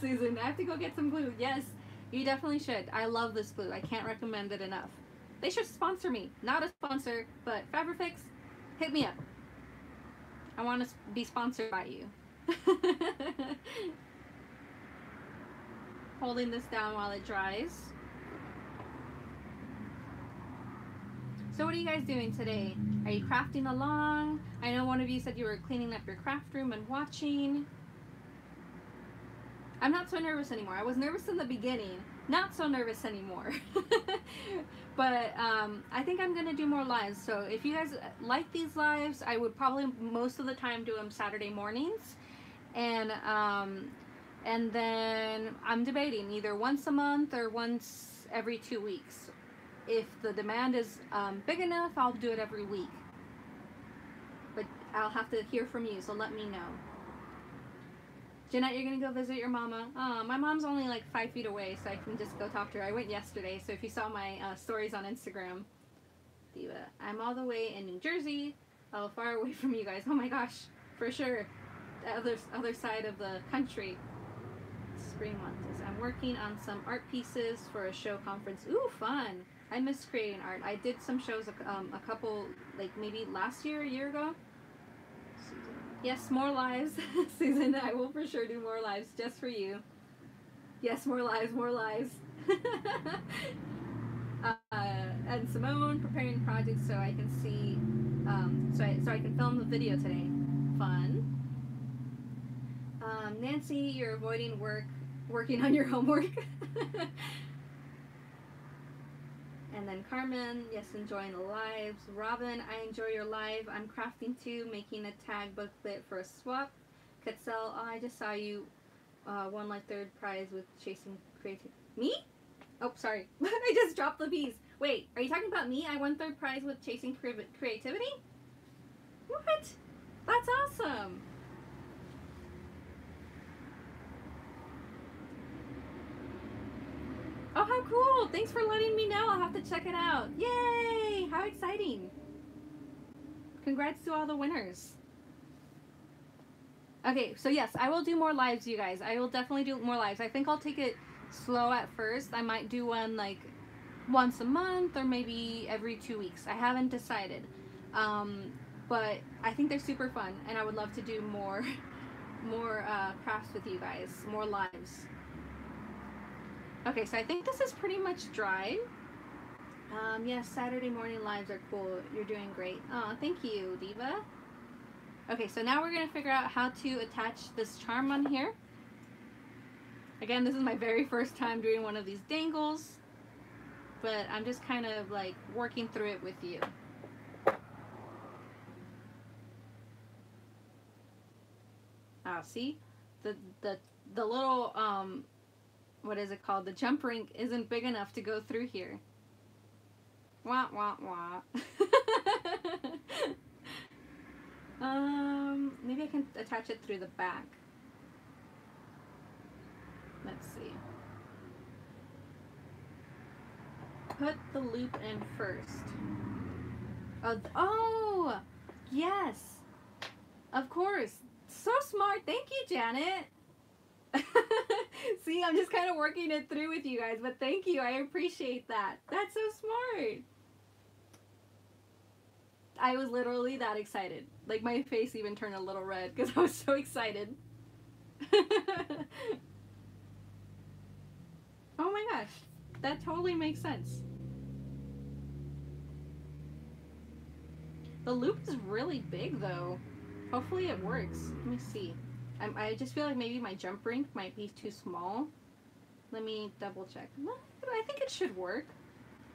Susan, I have to go get some glue. Yes, you definitely should. I love this glue. I can't recommend it enough. They should sponsor me. Not a sponsor, but Fabrifix, hit me up. I want to be sponsored by you. Holding this down while it dries. So what are you guys doing today? Are you crafting along? I know one of you said you were cleaning up your craft room and watching. I'm not so nervous anymore. I was nervous in the beginning. Not so nervous anymore. But I think I'm going to do more lives. So if you guys like these lives, I would probably most of the time do them Saturday mornings. And then I'm debating either once a month or once every 2 weeks. If the demand is big enough, I'll do it every week. But I'll have to hear from you, so let me know. Jeanette, you're going to go visit your mama? My mom's only like 5 feet away, so I can just go talk to her. I went yesterday, so if you saw my stories on Instagram. Diva, I'm all the way in New Jersey, far away from you guys. Oh my gosh, for sure. The other side of the country. Spring months. I'm working on some art pieces for a show conference. Ooh, fun. I miss creating art. I did some shows a couple, like maybe last year, a year ago. Yes, more lives. Susan, I will for sure do more lives just for you. Yes, more lives, more lives. And Simone, preparing projects so I can see, so I can film the video today. Fun. Nancy, you're avoiding working on your homework. And then Carmen, yes, enjoying the lives. Robin, I enjoy your live. I'm crafting too, making a tag booklet for a swap. Quetzal, oh, I just saw you won like 3rd prize with Chasing Creativity. Me? Oh, sorry. I just dropped the piece. Wait, are you talking about me? I won 3rd prize with Chasing Creativity? What? That's awesome. Oh, how cool! Thanks for letting me know. I'll have to check it out. Yay! How exciting. Congrats to all the winners. Okay, so yes, I will do more lives, you guys. I will definitely do more lives. I think I'll take it slow at first. I might do one like once a month or maybe every 2 weeks. I haven't decided. But I think they're super fun, and I would love to do more crafts with you guys, more lives. Okay, so I think this is pretty much dry. Yes, Saturday morning lives are cool. You're doing great. Oh, thank you, Diva. Okay, so now we're going to figure out how to attach this charm on here. Again, this is my very first time doing one of these dangles, but I'm just kind of like working through it with you. See, the the little what is it called? The jump ring isn't big enough to go through here. Wah wah wah. Maybe I can attach it through the back. Let's see. Put the loop in first. Oh, yes. Of course. So smart. Thank you, Janet. See, I'm just kind of working it through with you guys, but thank you. I appreciate that. That's so smart. I was literally that excited. Like, my face even turned a little red because I was so excited. Oh my gosh. That totally makes sense. The loop is really big though. Hopefully it works. Let me see. I just feel like maybe my jump ring might be too small. Let me double check. I think it should work.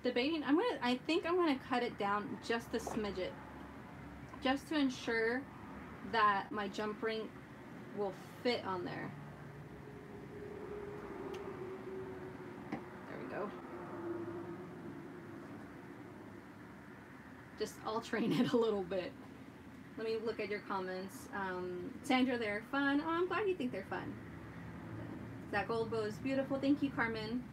Debating. I think I'm gonna cut it down just a smidget, just to ensure that my jump ring will fit on there. There we go. Just altering it a little bit. Let me look at your comments. Sandra, they're fun. Oh, I'm glad you think they're fun. That gold bow is beautiful. Thank you, Carmen.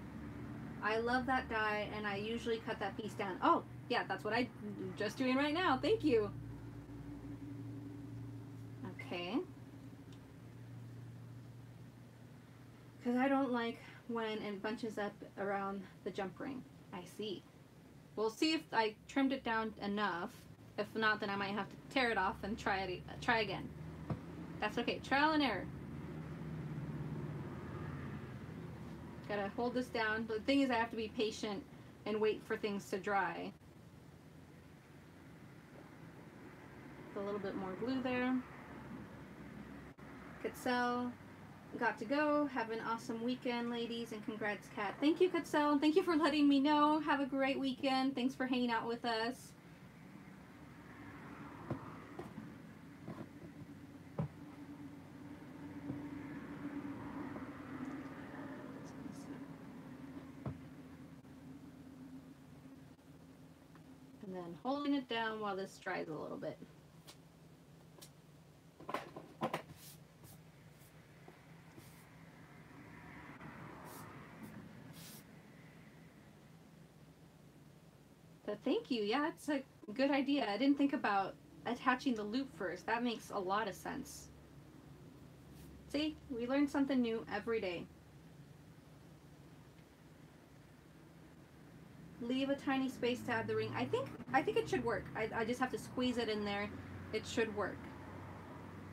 I love that die, and I usually cut that piece down. Oh, yeah, that's what I'm just doing right now. Thank you. Okay. Because I don't like when it bunches up around the jump ring. I see. We'll see if I trimmed it down enough. If not, then I might have to tear it off and try again. That's okay. Trial and error. Gotta hold this down. The thing is, I have to be patient and wait for things to dry. Put a little bit more glue there. Katsel, got to go. Have an awesome weekend, ladies, and congrats, Kat. Thank you, Katsel. Thank you for letting me know. Have a great weekend. Thanks for hanging out with us. And then holding it down while this dries a little bit. But thank you. Yeah, it's a good idea. I didn't think about attaching the loop first. That makes a lot of sense. See, we learn something new every day. Leave a tiny space to add the ring. I think it should work. I just have to squeeze it in there. It should work.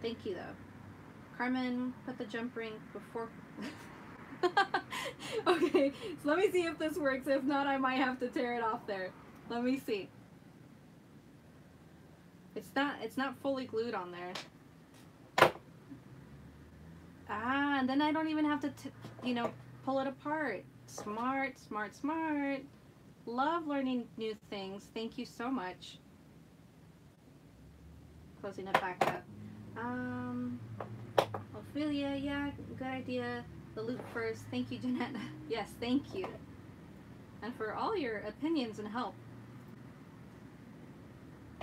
Thank you though. Carmen, put the jump ring before. Okay, so let me see if this works. If not, I might have to tear it off there. Let me see. It's not fully glued on there. Ah, and then I don't even have to you know, pull it apart. Smart, smart, smart. Love learning new things. Thank you so much. Closing it back up. Ophelia, yeah, good idea. The loop first. Thank you, Jeanette. Yes, thank you. And for all your opinions and help.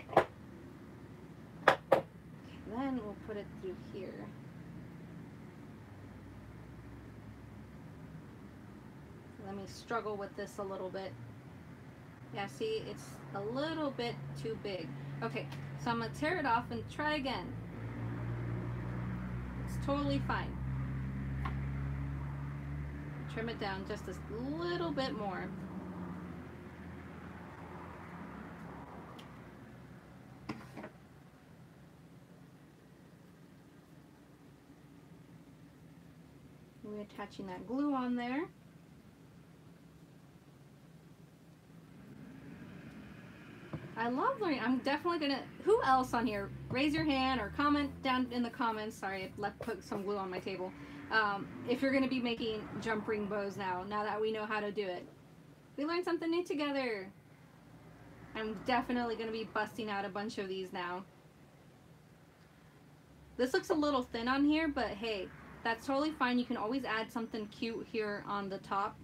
Okay, then we'll put it through here. Let me struggle with this a little bit. Yeah, see, it's a little bit too big. Okay, so I'm gonna tear it off and try again. It's totally fine. Trim it down just a little bit more. We're attaching that glue on there. I love learning. I'm definitely gonna, who else on here? Raise your hand or comment down in the comments. Sorry, I put some glue on my table. If you're gonna be making jump ring bows now that we know how to do it. We learned something new together. I'm definitely gonna be busting out a bunch of these now. This looks a little thin on here, but hey, that's totally fine. You can always add something cute here on the top,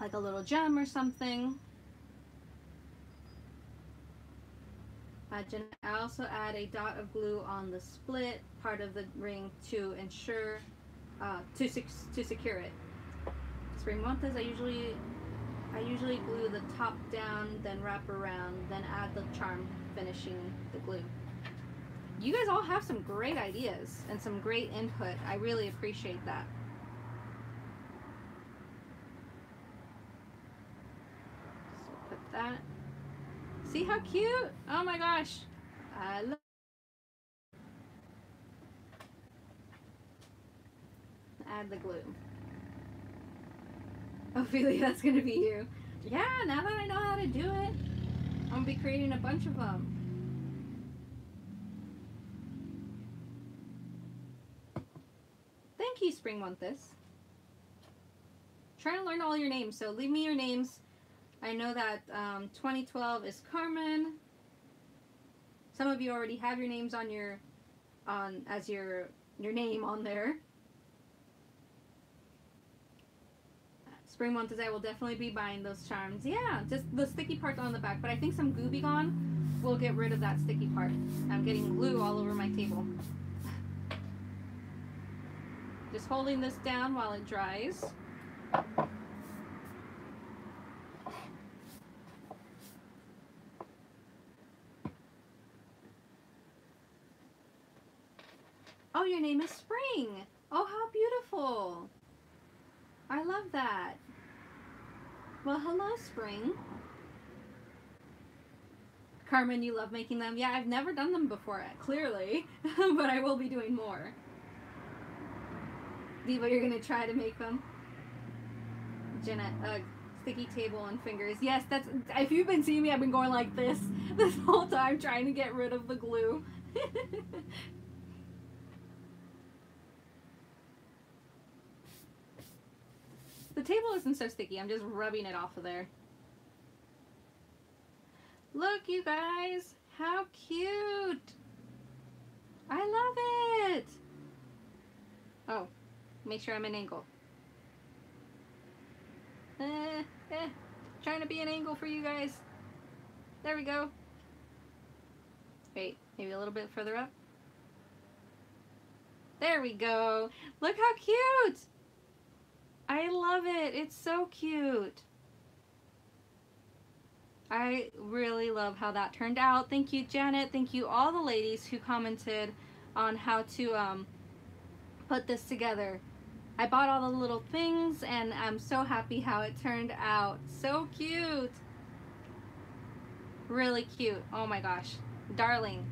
like a little gem or something. I also add a dot of glue on the split part of the ring to ensure, to secure it. Spring months, I usually glue the top down, then wrap around, then add the charm, finishing the glue. You guys all have some great ideas and some great input. I really appreciate that. So put that. See how cute? Oh my gosh. I love. Add the glue. Ophelia, that's gonna be you. Yeah, now that I know how to do it, I'm gonna be creating a bunch of them. Thank you, Spring Want This. Trying to learn all your names, so leave me your names. I know that 2012 is Carmen. Some of you already have your names on your as your name on there. Spring month is I will definitely be buying those charms. Yeah, just the sticky part on the back, but I think some glue be gone will get rid of that sticky part. I'm getting glue all over my table. Just holding this down while it dries. Oh, your name is Spring. Oh, how beautiful. I love that. Well, hello, Spring. Carmen, you love making them? Yeah, I've never done them before, clearly, but I will be doing more. Diva, you're gonna try to make them? Jenna, sticky table and fingers. Yes, that's, if you've been seeing me, I've been going like this whole time trying to get rid of the glue. The table isn't so sticky, I'm just rubbing it off of there. Look, you guys, how cute. I love it. Oh, make sure I'm an angle. Trying to be an angle for you guys. There we go. Wait, maybe a little bit further up. There we go. Look how cute. I love it. It's so cute. I really love how that turned out. Thank you, Janet. Thank you all the ladies who commented on how to put this together. I bought all the little things and I'm so happy how it turned out. So cute. Really cute. Oh my gosh. Darling.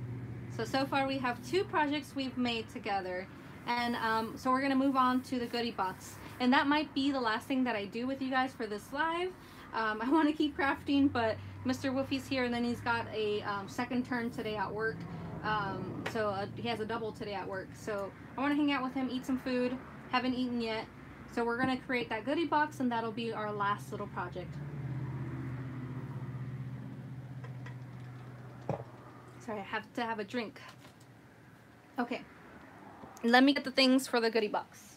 So far we have 2 projects we've made together. And so we're going to move on to the goodie box. And that might be the last thing that I do with you guys for this live. I want to keep crafting, but Mr. Woofy's here and then he's got a second turn today at work. He has a double today at work. So I want to hang out with him, eat some food. Haven't eaten yet. So we're going to create that goodie box and that'll be our last little project. Sorry, I have to have a drink. Okay. Let me get the things for the goodie box.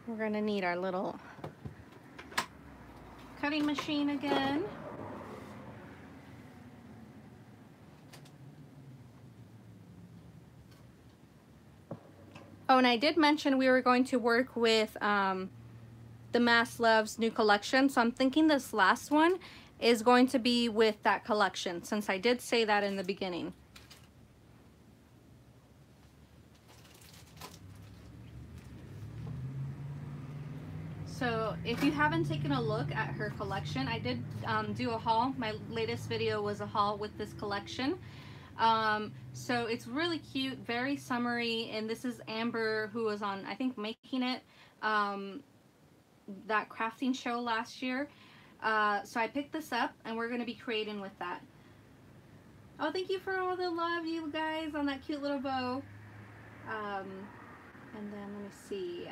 We're going to need our little cutting machine again. Oh, and I did mention we were going to work with the Mass Love's new collection. So I'm thinking this last one is going to be with that collection, since I did say that in the beginning. So if you haven't taken a look at her collection, I did do a haul. My latest video was a haul with this collection. So it's really cute, very summery, and this is Amber, who was on, I think, Making It, that crafting show last year. So I picked this up and we're going to be creating with that. Oh, thank you for all the love, you guys, on that cute little bow. And then let me see,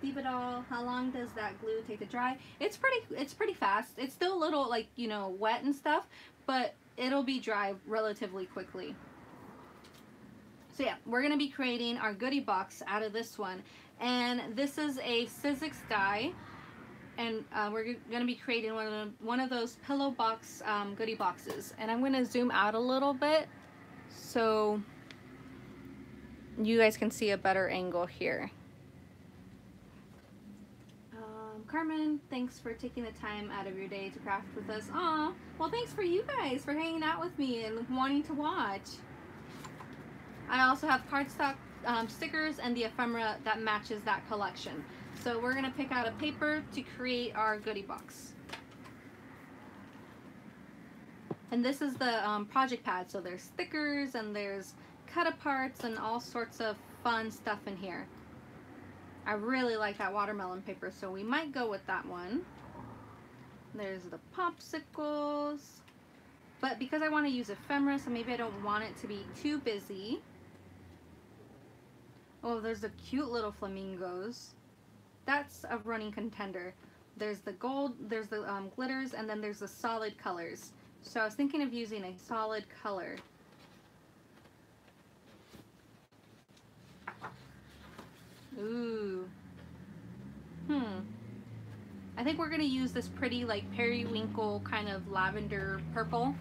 leave it all. How long does that glue take to dry? It's pretty fast. It's still a little, like, you know, wet and stuff, but it'll be dry relatively quickly. So yeah, we're gonna be creating our goodie box out of this one, and this is a Sizzix die, and we're gonna be creating one of those pillow box goodie boxes. And I'm gonna zoom out a little bit so you guys can see a better angle here. Carmen, thanks for taking the time out of your day to craft with us. Aw, well, thanks for you guys for hanging out with me and wanting to watch. I also have cardstock stickers and the ephemera that matches that collection. So we're gonna pick out a paper to create our goodie box. And this is the project pad, so there's stickers and there's cut aparts and all sorts of fun stuff in here. I really like that watermelon paper, so we might go with that one. There's the popsicles, but because I want to use ephemera, so maybe I don't want it to be too busy. Oh, there's the cute little flamingos. That's a running contender. There's the gold, there's the glitters, and then there's the solid colors. So I was thinking of using a solid color. Ooh. I think we're gonna use this pretty, like, periwinkle kind of lavender purple.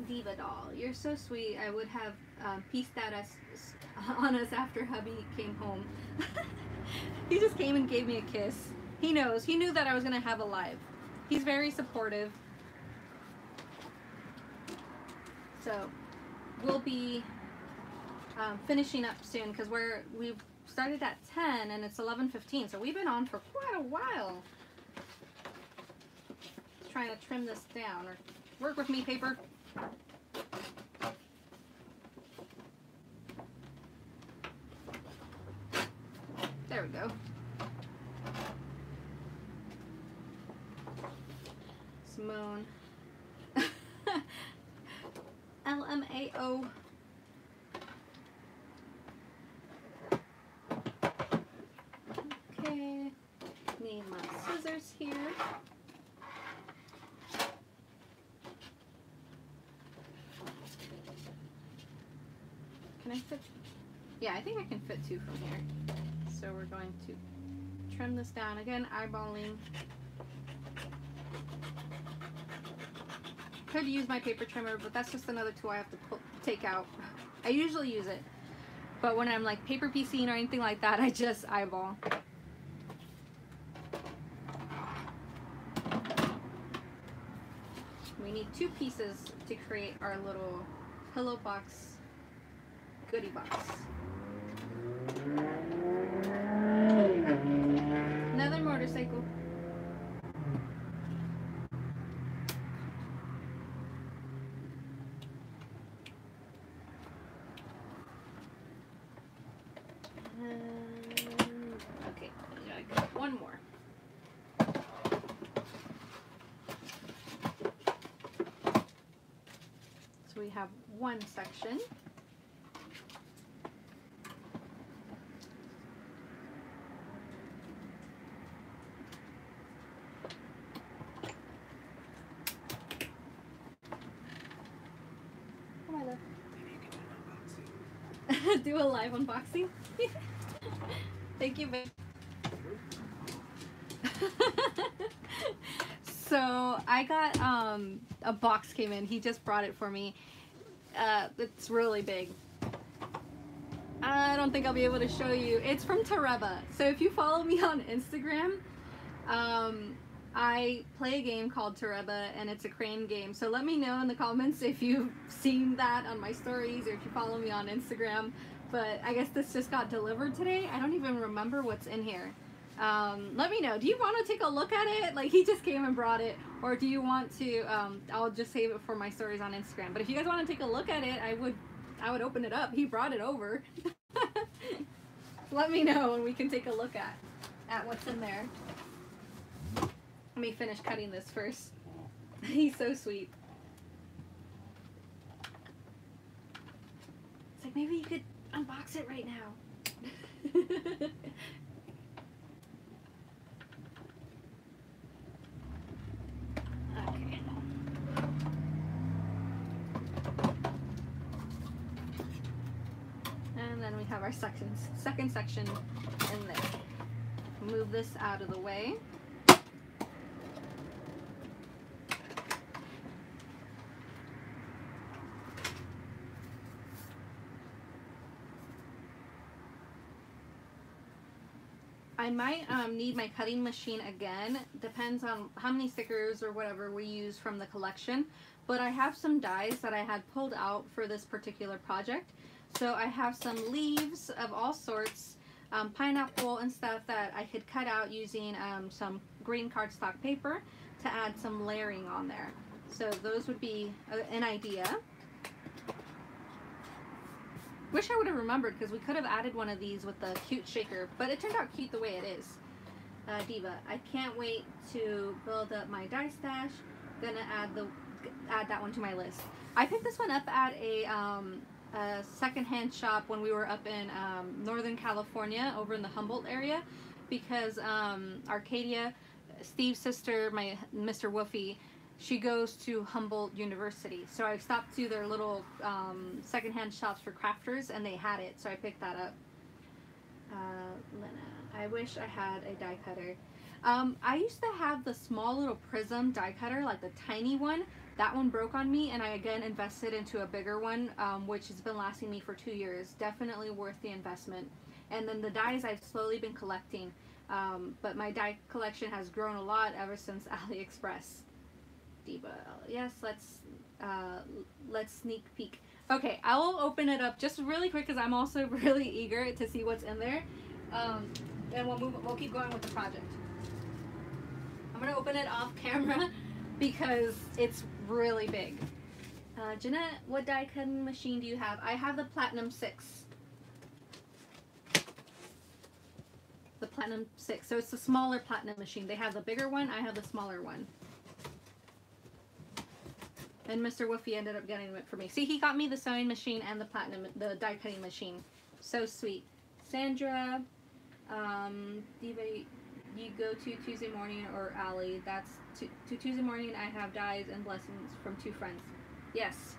Diva doll, you're so sweet. I would have pieced that on us after hubby came home. He just came and gave me a kiss. He knows. He knew that I was gonna have a live. He's very supportive. So we'll be finishing up soon because we've started at 10 and it's 11:15, so we've been on for quite a while. Just trying to trim this down, or work with me, paper. There we go. Simone. LMAO. Okay, need my scissors here. Can I fit? Yeah, I think I can fit two from here. So we're going to trim this down. Again, eyeballing. Could use my paper trimmer, but that's just another tool I have to take out. I usually use it, but when I'm like paper piecing or anything like that, I just eyeball. We need 2 pieces to create our little pillow box goodie box. Another motorcycle. Okay, I got one more. So we have one section. Oh, my love. Do a live unboxing. Thank you, babe. So I got a box came in. He just brought it for me. It's really big. I don't think I'll be able to show you. It's from Tareba. So if you follow me on Instagram, I play a game called Tareba, and it's a crane game. So let me know in the comments if you've seen that on my stories or if you follow me on Instagram. But I guess this just got delivered today. I don't even remember what's in here. Let me know. Do you want to take a look at it? Like, he just came and brought it. Or do you want to, I'll just save it for my stories on Instagram. But if you guys want to take a look at it, I would open it up. He brought it over. Let me know and we can take a look at what's in there. Let me finish cutting this first. He's so sweet. It's like, maybe you could unbox it right now. our second section in there. Move this out of the way. I might need my cutting machine again. Depends on how many stickers or whatever we use from the collection. But I have some dies that I had pulled out for this particular project. So I have some leaves of all sorts, pineapple and stuff that I could cut out using some green cardstock paper to add some layering on there. So those would be an idea. Wish I would have remembered, because we could have added one of these with the cute shaker, but it turned out cute the way it is. Diva, I can't wait to build up my die stash. Gonna add that one to my list. I picked this one up at a secondhand shop when we were up in Northern California, over in the Humboldt area, because Arcadia, Steve's sister, Mr. Woofy, she goes to Humboldt University. So I stopped to their little secondhand shops for crafters, and they had it, so I picked that up. Lena, I wish I had a die cutter. I used to have the small little prism die cutter, like the tiny one. That one broke on me, and I again invested into a bigger one, which has been lasting me for 2 years. Definitely worth the investment. And then the dies I've slowly been collecting, but my die collection has grown a lot ever since AliExpress. Diva, yes, let's sneak peek. Okay, I will open it up just really quick because I'm also really eager to see what's in there. And we'll keep going with the project. I'm gonna open it off camera because it's really big. Jeanette, what die cutting machine do you have? I have the Platinum 6. The Platinum 6. So it's the smaller Platinum machine. They have the bigger one. I have the smaller one. And Mr. Woofy ended up getting it for me. See, he got me the sewing machine and the die cutting machine. So sweet. Sandra, Diva, you go to Tuesday morning or Ali. That's to Tuesday morning. I have dies and blessings from 2 friends. Yes.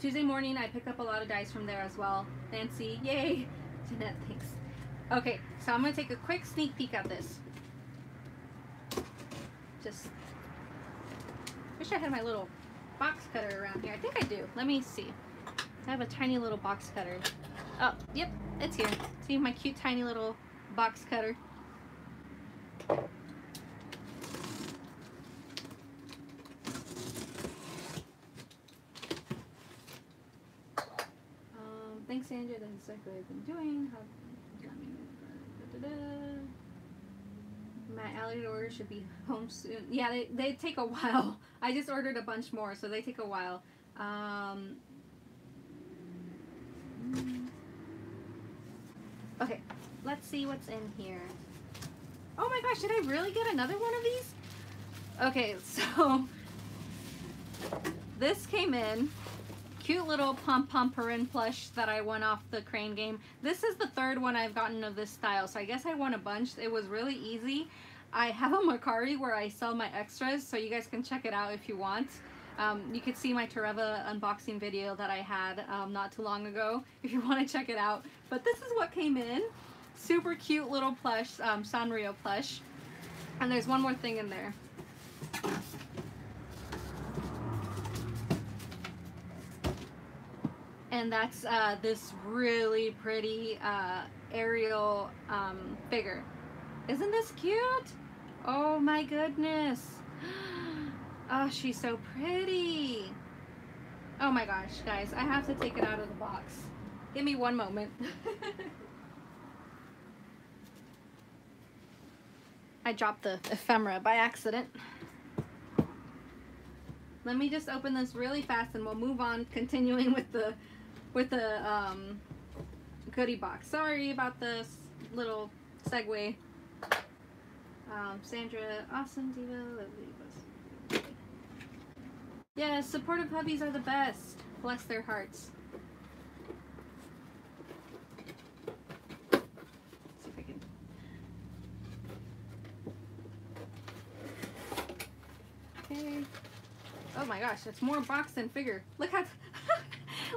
Tuesday morning I pick up a lot of dies from there as well. Nancy, yay. Jeanette, thanks. Okay, so I'm gonna take a quick sneak peek at this. Just wish I had my little box cutter around here. I think I do. Let me see. I have a tiny little box cutter. Oh, yep, it's here. See my cute tiny little box cutter. Thanks, Sandra. That's exactly what I've been doing. My alligator order should be home soon. Yeah, they take a while. I just ordered a bunch more, so they take a while. Okay, let's see what's in here. Oh my gosh, did I really get another one of these? Okay, so this came in. Cute little pom-pom-perin plush that I won off the crane game. This is the 3rd one I've gotten of this style, so I guess I won a bunch. It was really easy. I have a Mercari where I sell my extras, so you guys can check it out if you want. You could see my Tereva unboxing video that I had not too long ago if you want to check it out. But this is what came in. Super cute little plush, Sanrio plush. And there's one more thing in there. And that's this really pretty Ariel figure. Isn't this cute? Oh my goodness. Oh, she's so pretty. Oh my gosh, guys, I have to take it out of the box. Give me one moment. I dropped the ephemera by accident. Let me just open this really fast and we'll move on, continuing with the goodie box. Sorry about this little segue. Sandra, awesome, Diva, lovely. Yeah, supportive hubbies are the best. Bless their hearts. Let's see if I can. Okay. Oh my gosh, it's more box than figure. Look how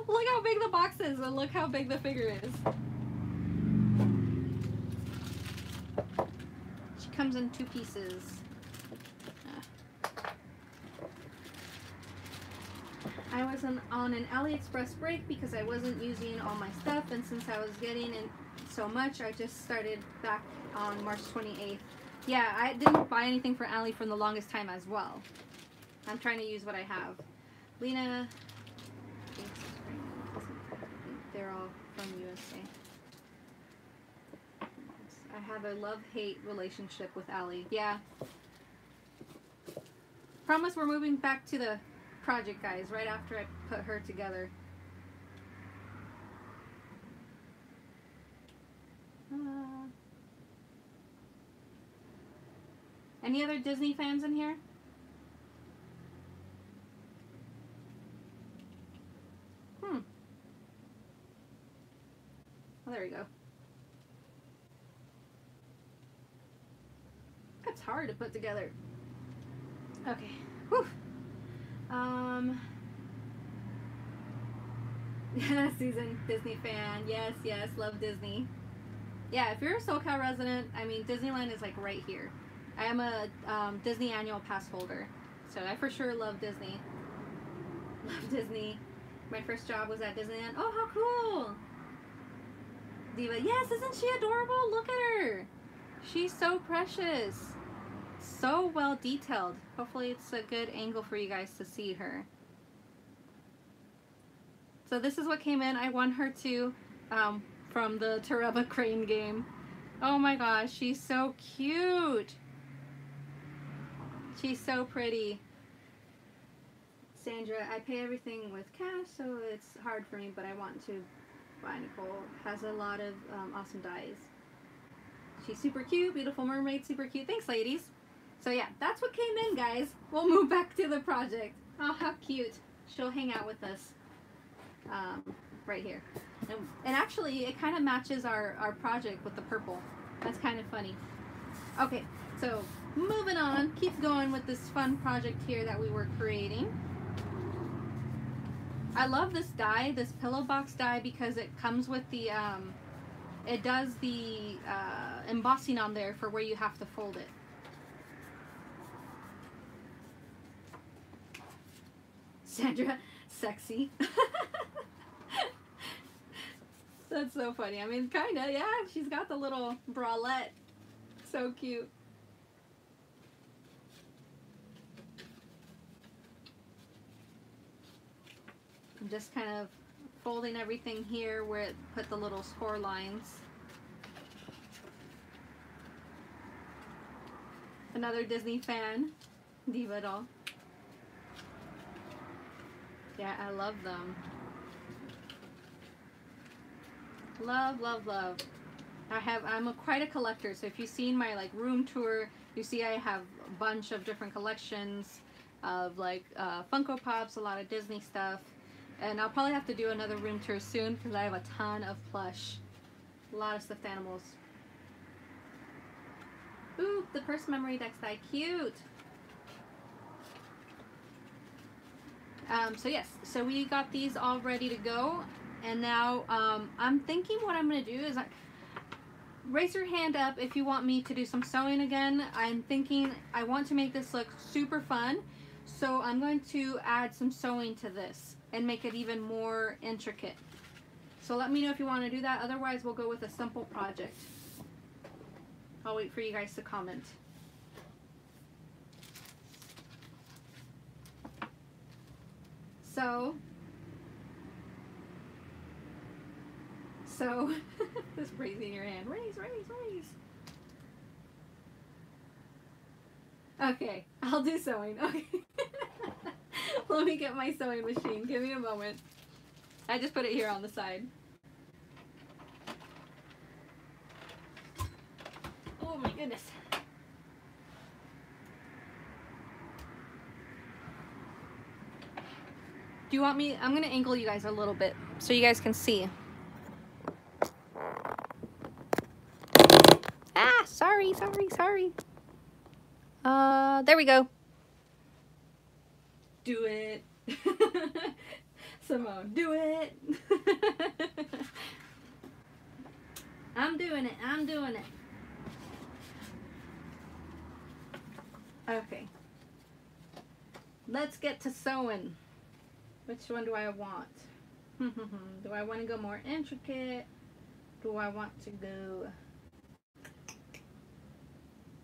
look how big the box is, and look how big the figure is. comes in 2 pieces. I was on an AliExpress break because I wasn't using all my stuff, and since I was getting in so much, I just started back on March 28th. Yeah, I didn't buy anything for Ali for the longest time as well. I'm trying to use what I have. Lena, they're all from USA. I have a love-hate relationship with Ali. Yeah. Promise we're moving back to the project, guys, right after I put her together. Any other Disney fans in here? Oh, there we go. That's hard to put together. Okay. Whew. Susan, Disney fan. Yes, yes, love Disney. Yeah, if you're a SoCal resident, I mean, Disneyland is like right here. I am a Disney annual pass holder, so I for sure love Disney. Love Disney. My first job was at Disneyland. Oh, how cool! Diva, yes, isn't she adorable? Look at her. She's so precious. So well detailed. Hopefully it's a good angle for you guys to see her. So this is what came in. I won her too from the Tereba Crane game. Oh my gosh, she's so cute. She's so pretty. Sandra, I pay everything with cash, so it's hard for me, but I want to buy Nicole. Has a lot of awesome dyes. She's super cute, beautiful mermaid, super cute. Thanks, ladies. So yeah, that's what came in, guys. We'll move back to the project. Oh, how cute. She'll hang out with us right here. And actually, it kind of matches our project with the purple. That's kind of funny. Okay, so moving on. Keep going with this fun project here that we were creating. I love this die, this pillow box die, because it comes with the, it does the embossing on there for where you have to fold it. Sandra, sexy. That's so funny. I mean, kinda, yeah. She's got the little bralette. So cute. I'm just kind of folding everything here where it put the little score lines. Another Disney fan, Diva doll. Yeah, I love them. Love, love, love. I'm quite a collector, so if you've seen my like room tour, you see I have a bunch of different collections of like Funko Pops, a lot of Disney stuff. And I'll probably have to do another room tour soon because I have a ton of plush. A lot of stuffed animals. Ooh, the first memory deck die, cute. So yes, so we got these all ready to go. And now I'm thinking what I'm going to do is raise your hand up if you want me to do some sewing again. I'm thinking I want to make this look super fun. So I'm going to add some sewing to this and make it even more intricate. So let me know if you want to do that. Otherwise, we'll go with a simple project. I'll wait for you guys to comment. So just raising your hand. Raise, raise, raise. Okay, I'll do sewing. Okay. Let me get my sewing machine. Give me a moment. I just put it here on the side. Oh my goodness. Do you want me? I'm going to angle you guys a little bit so you guys can see. Ah, sorry. There we go. Do it. Simone, do it. I'm doing it. Okay. Let's get to sewing. Which one do I want? Do I want to go more intricate? Do I want to go...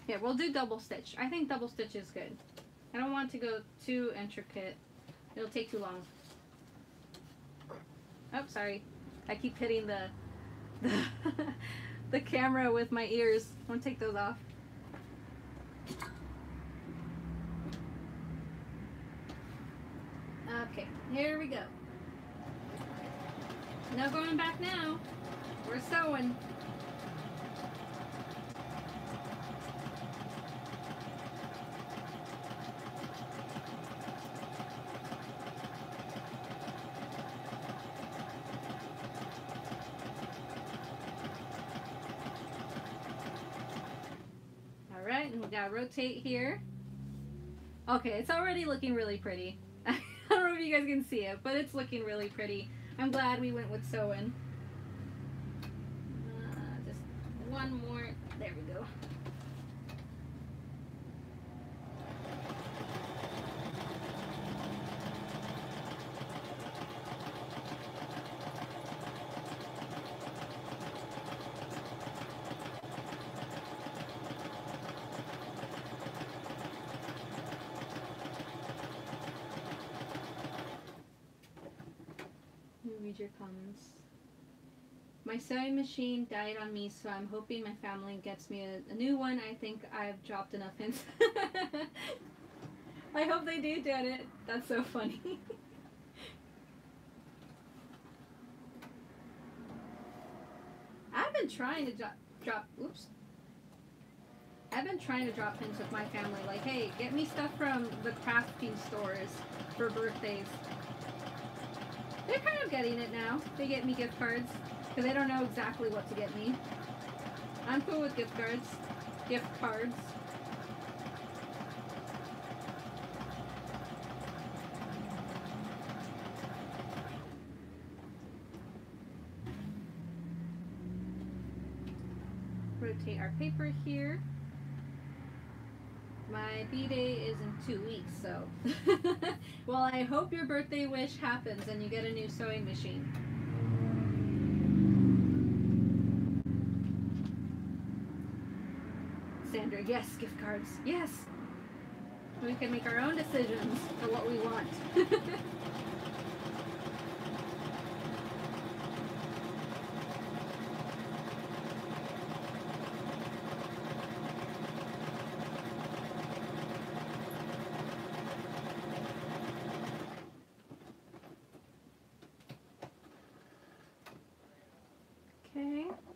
Yeah, we'll do double stitch. I think double stitch is good. I don't want to go too intricate. It'll take too long. Oh, sorry. I keep hitting the camera with my ears. I want to take those off. Okay, here we go. No going back now. We're sewing. Alright, and we gotta rotate here. Okay, it's already looking really pretty. I don't know if you guys can see it, but it's looking really pretty. I'm glad we went with sewing. Just one more. There we go. Read your comments. My sewing machine died on me, so I'm hoping my family gets me a new one. I think I've dropped enough hints. I hope they do, Janet. That's so funny. I've been trying to I've been trying to drop hints with my family, like, hey, get me stuff from the crafting stores for birthdays. They're kind of getting it now. They get me gift cards because they don't know exactly what to get me. I'm cool with gift cards. Rotate our paper here. My B-Day is in 2 weeks, so. Well, I hope your birthday wish happens and you get a new sewing machine. Sandra, yes, gift cards, yes. We can make our own decisions for what we want.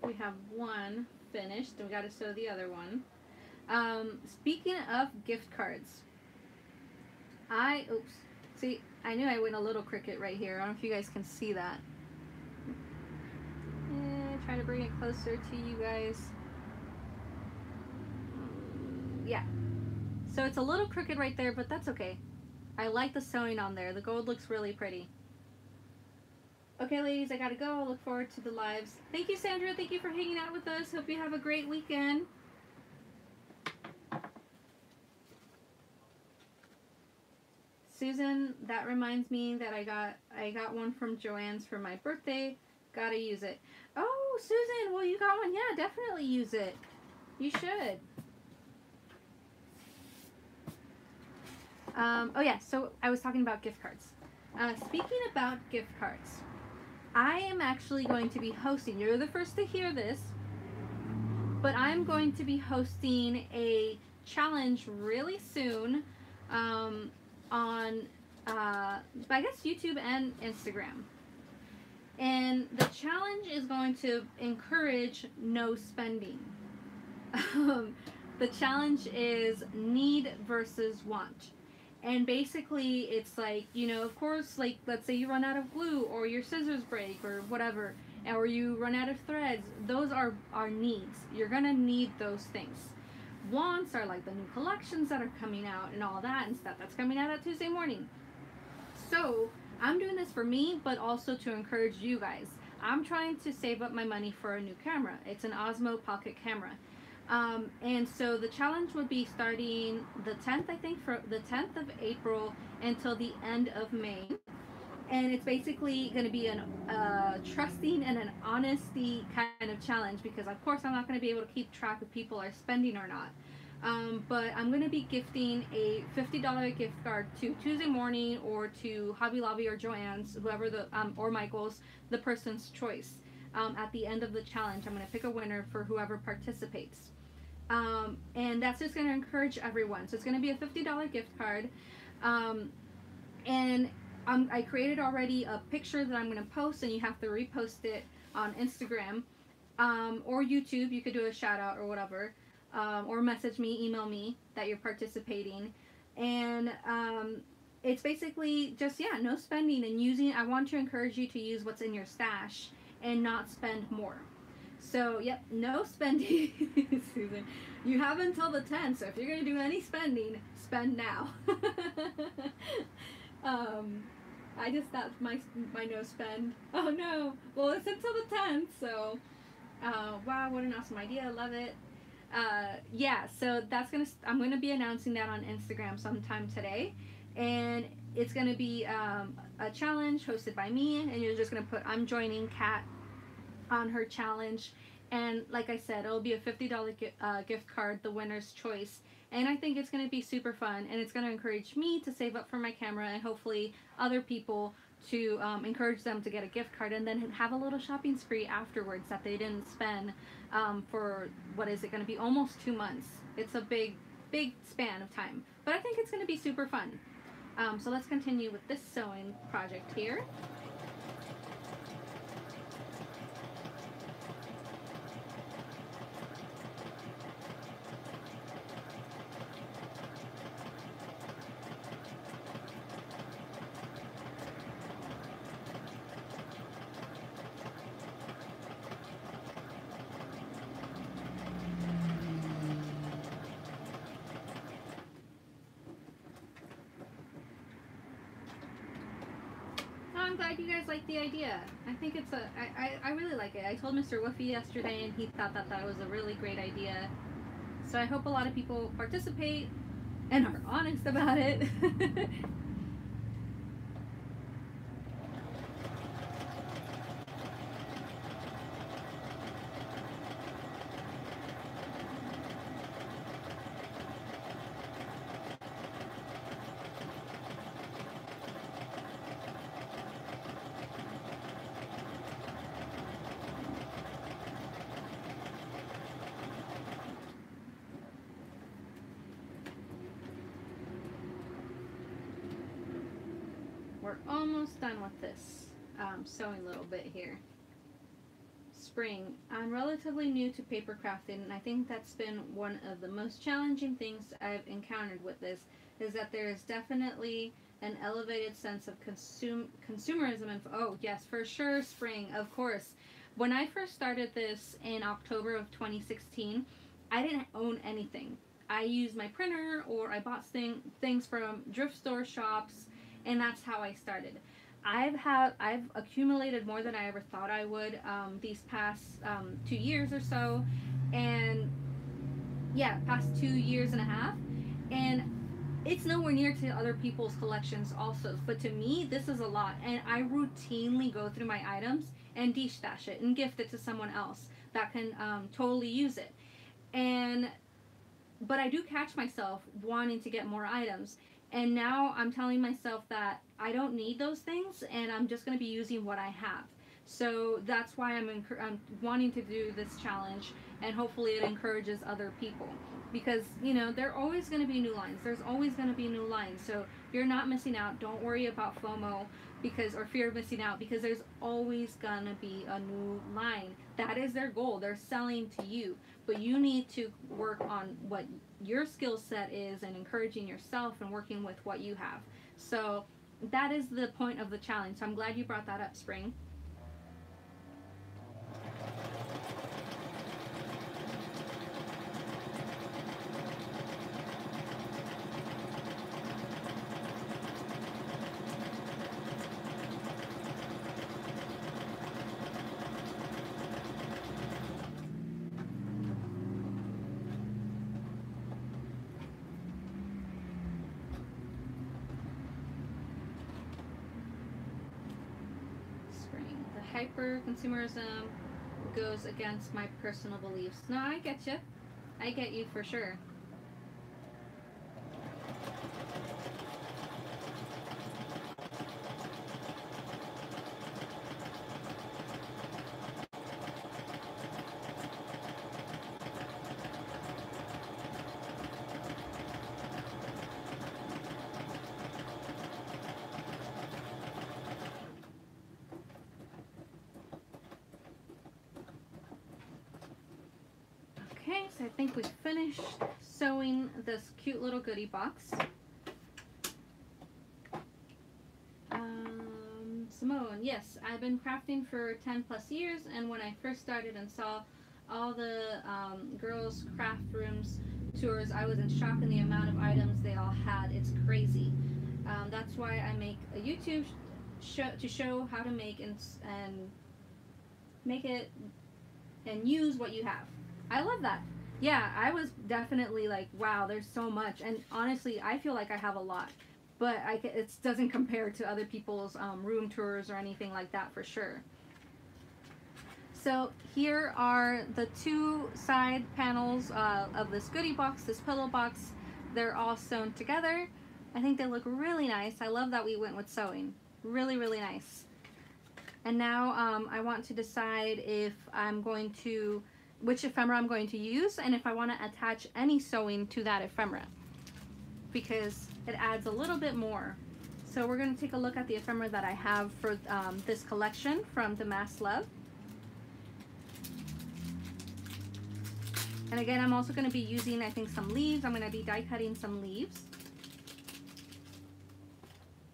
We have one finished, and we got to sew the other one. Speaking of gift cards, oops, see, I knew I went a little crooked right here. I don't know if you guys can see that. Try to bring it closer to you guys. Yeah, so it's a little crooked right there, but that's okay. I like the sewing on there. The gold looks really pretty. Okay, ladies, I gotta go. I'll look forward to the lives. Thank you, Sandra. Thank you for hanging out with us. Hope you have a great weekend. Susan, that reminds me that I got one from Joann's for my birthday. Gotta use it. Oh, Susan, well, you got one. Yeah, definitely use it. You should. Oh yeah, so I was talking about gift cards. Speaking about gift cards, I am actually going to be hosting, you're the first to hear this, but I'm going to be hosting a challenge really soon on, I guess, YouTube and Instagram. And the challenge is going to encourage no spending. The challenge is need versus want. And basically, it's like, you know, of course, like, let's say you run out of glue, or your scissors break, or whatever, or you run out of threads. Those are needs. You're gonna need those things. Wants are like the new collections that are coming out and all that and stuff that's coming out at Tuesday morning. So, I'm doing this for me, but also to encourage you guys. I'm trying to save up my money for a new camera. It's an Osmo Pocket camera. And so the challenge would be starting the 10th, I think, for the 10th of April until the end of May. And it's basically going to be an trusting and an honesty kind of challenge, because of course I'm not going to be able to keep track if people are spending or not. But I'm going to be gifting a $50 gift card to Tuesday Morning or to Hobby Lobby or Joann's, whoever the or Michael's, the person's choice. At the end of the challenge, I'm going to pick a winner for whoever participates. And that's just going to encourage everyone. So it's going to be a $50 gift card. And I created already a picture that I'm going to post, and you have to repost it on Instagram or YouTube. You could do a shout out or whatever, or message me, email me that you're participating. And it's basically just, yeah, no spending and using. I want to encourage you to use what's in your stash and not spend more. So, yep, no spending, Susan. You have until the 10th, so if you're going to do any spending, spend now. I just, that's my no spend. Oh no, well it's until the 10th, so, wow, what an awesome idea, I love it. Yeah, so I'm gonna be announcing that on Instagram sometime today, and it's gonna be, a challenge hosted by me, and you're just gonna put, I'm joining Kat on her challenge, and like I said, it'll be a $50 gift card, the winner's choice. And I think it's going to be super fun, and it's going to encourage me to save up for my camera, and hopefully other people to encourage them to get a gift card, and then have a little shopping spree afterwards that they didn't spend for, what is it going to be, almost 2 months. It's a big span of time, but I think it's going to be super fun. So let's continue with this sewing project here. I'm glad you guys like the idea. I think it's I really like it. I told Mr. Woofy yesterday, and he thought that was a really great idea. So I hope a lot of people participate and are honest about it. We're almost done with this sewing little bit here. Spring. I'm relatively new to paper crafting, and I think that's been one of the most challenging things I've encountered with this, is that there is definitely an elevated sense of consumerism. And oh yes, for sure, spring, of course. When I first started this in October of 2016, I didn't own anything. I used my printer, or I bought things from thrift store shops, and that's how I started. I've accumulated more than I ever thought I would these past 2 years or so, and yeah, past 2.5 years, and it's nowhere near to other people's collections also, but to me this is a lot, and I routinely go through my items and de-stash it and gift it to someone else that can totally use it. But I do catch myself wanting to get more items. And now I'm telling myself that I don't need those things, and I'm just going to be using what I have. So that's why I'm wanting to do this challenge, and hopefully it encourages other people. Because, you know, there are always going to be new lines. There's always going to be new lines. So you're not missing out. Don't worry about FOMO or fear of missing out, because there's always going to be a new line. That is their goal. They're selling to you. But you need to work on what your skill set is, and encouraging yourself and working with what you have. So that is the point of the challenge. So I'm glad you brought that up, Spring. hyper consumerism goes against my personal beliefs. No, I get you. I get you for sure. Okay, so I think we finished sewing this cute little goodie box. Simone, yes, I've been crafting for 10 plus years, and when I first started and saw all the girls' craft rooms tours, I was in shock in the amount of items they all had. It's crazy. That's why I make a YouTube show to show how to make and make it and use what you have. I love that. Yeah, I was definitely like, wow, there's so much. And honestly, I feel like I have a lot. But it doesn't compare to other people's room tours or anything like that for sure. So here are the two side panels of this goodie box, this pillow box. They're all sewn together. I think they look really nice. I love that we went with sewing. Really, really nice. And now I want to decide if I'm going to, which ephemera I'm going to use, and if I want to attach any sewing to that ephemera, because it adds a little bit more. So we're going to take a look at the ephemera that I have for this collection from Damask Love. And again, I'm also going to be using, I think, some leaves. I'm going to be die cutting some leaves.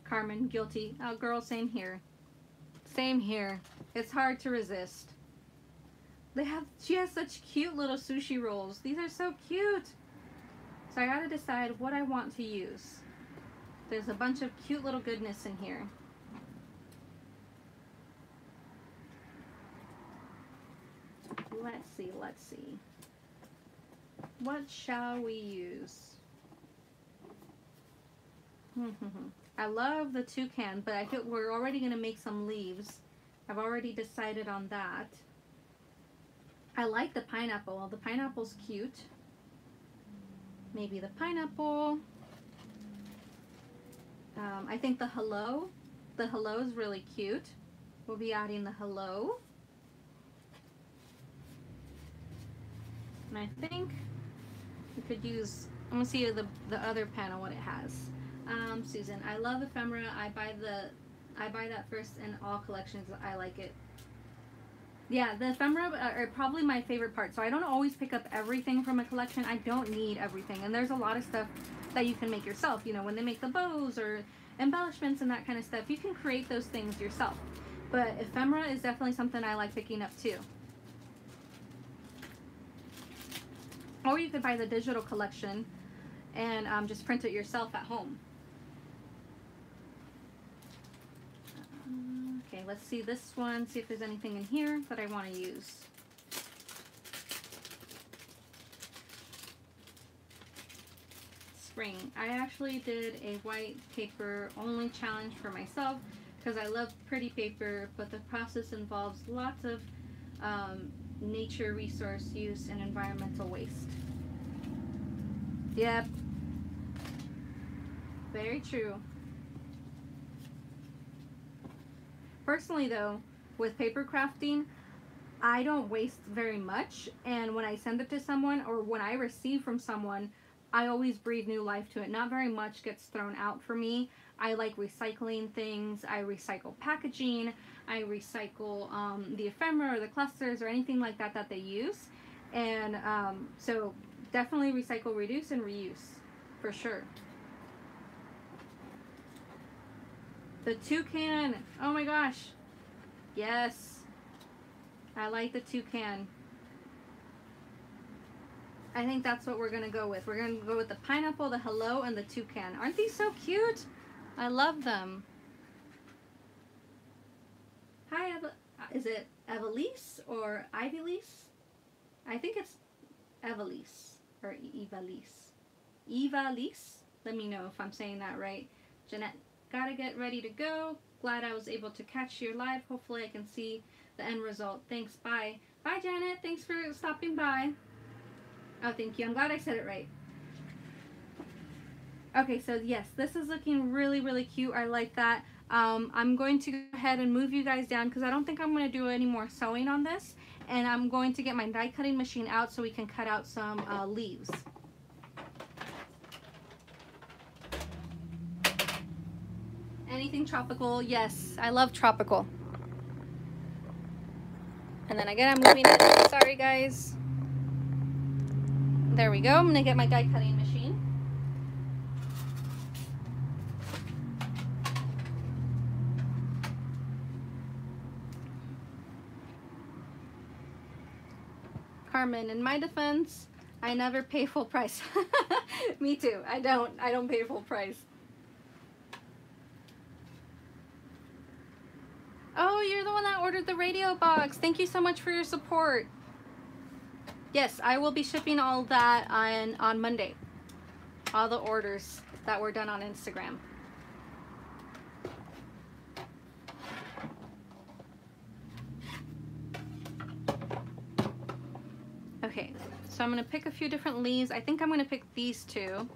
Carmen, guilty. Oh, girl, same here. Same here. It's hard to resist. She has such cute little sushi rolls. These are so cute. So I gotta decide what I want to use. There's a bunch of cute little goodness in here. Let's see, let's see. What shall we use? I love the toucan, but I think we're already gonna make some leaves. I've already decided on that. I like the pineapple. The pineapple's cute. Maybe the pineapple. I think the hello is really cute. We'll be adding the hello. And I think we could use, I'm gonna see the other panel, what it has. Susan, I love ephemera. I buy that first in all collections. I like it. Yeah, the ephemera are probably my favorite part. So I don't always pick up everything from a collection. I don't need everything. And there's a lot of stuff that you can make yourself. You know, when they make the bows or embellishments and that kind of stuff, you can create those things yourself. But ephemera is definitely something I like picking up too. Or you could buy the digital collection and just print it yourself at home. Okay, let's see this one, see if there's anything in here that I want to use. Spring. I actually did a white paper only challenge for myself because I love pretty paper, but the process involves lots of nature resource use and environmental waste. Yep. Very true. Personally though, with paper crafting, I don't waste very much, and when I send it to someone or when I receive from someone, I always breathe new life to it. Not very much gets thrown out for me. I like recycling things. I recycle packaging. I recycle the ephemera or the clusters or anything like that that they use. And so definitely recycle, reduce, and reuse for sure. The toucan. Oh my gosh. Yes. I like the toucan. I think that's what we're going to go with. We're going to go with the pineapple, the hello, and the toucan. Aren't these so cute? I love them. Hi, is it Evelise or Ivelise? I think it's Evelise or Evalise. Evalise? Let me know if I'm saying that right. Jeanette, gotta get ready to go. Glad I was able to catch you live. Hopefully I can see the end result. Thanks. Bye. Bye, Janet. Thanks for stopping by. Oh, thank you. I'm glad I said it right. Okay, so yes, this is looking really, really cute. I like that. I'm going to go ahead and move you guys down because I don't think I'm going to do any more sewing on this. And I'm going to get my die cutting machine out so we can cut out some leaves. Anything tropical? Yes, I love tropical. And then again, I'm moving it. Sorry, guys. There we go. I'm going to get my die cutting machine. Carmen, in my defense, I never pay full price. Me too. I don't pay full price. Oh, you're the one that ordered the radio box. Thank you so much for your support. Yes, I will be shipping all that on Monday. All the orders that were done on Instagram. Okay, so I'm going to pick a few different leaves. I think I'm going to pick these two.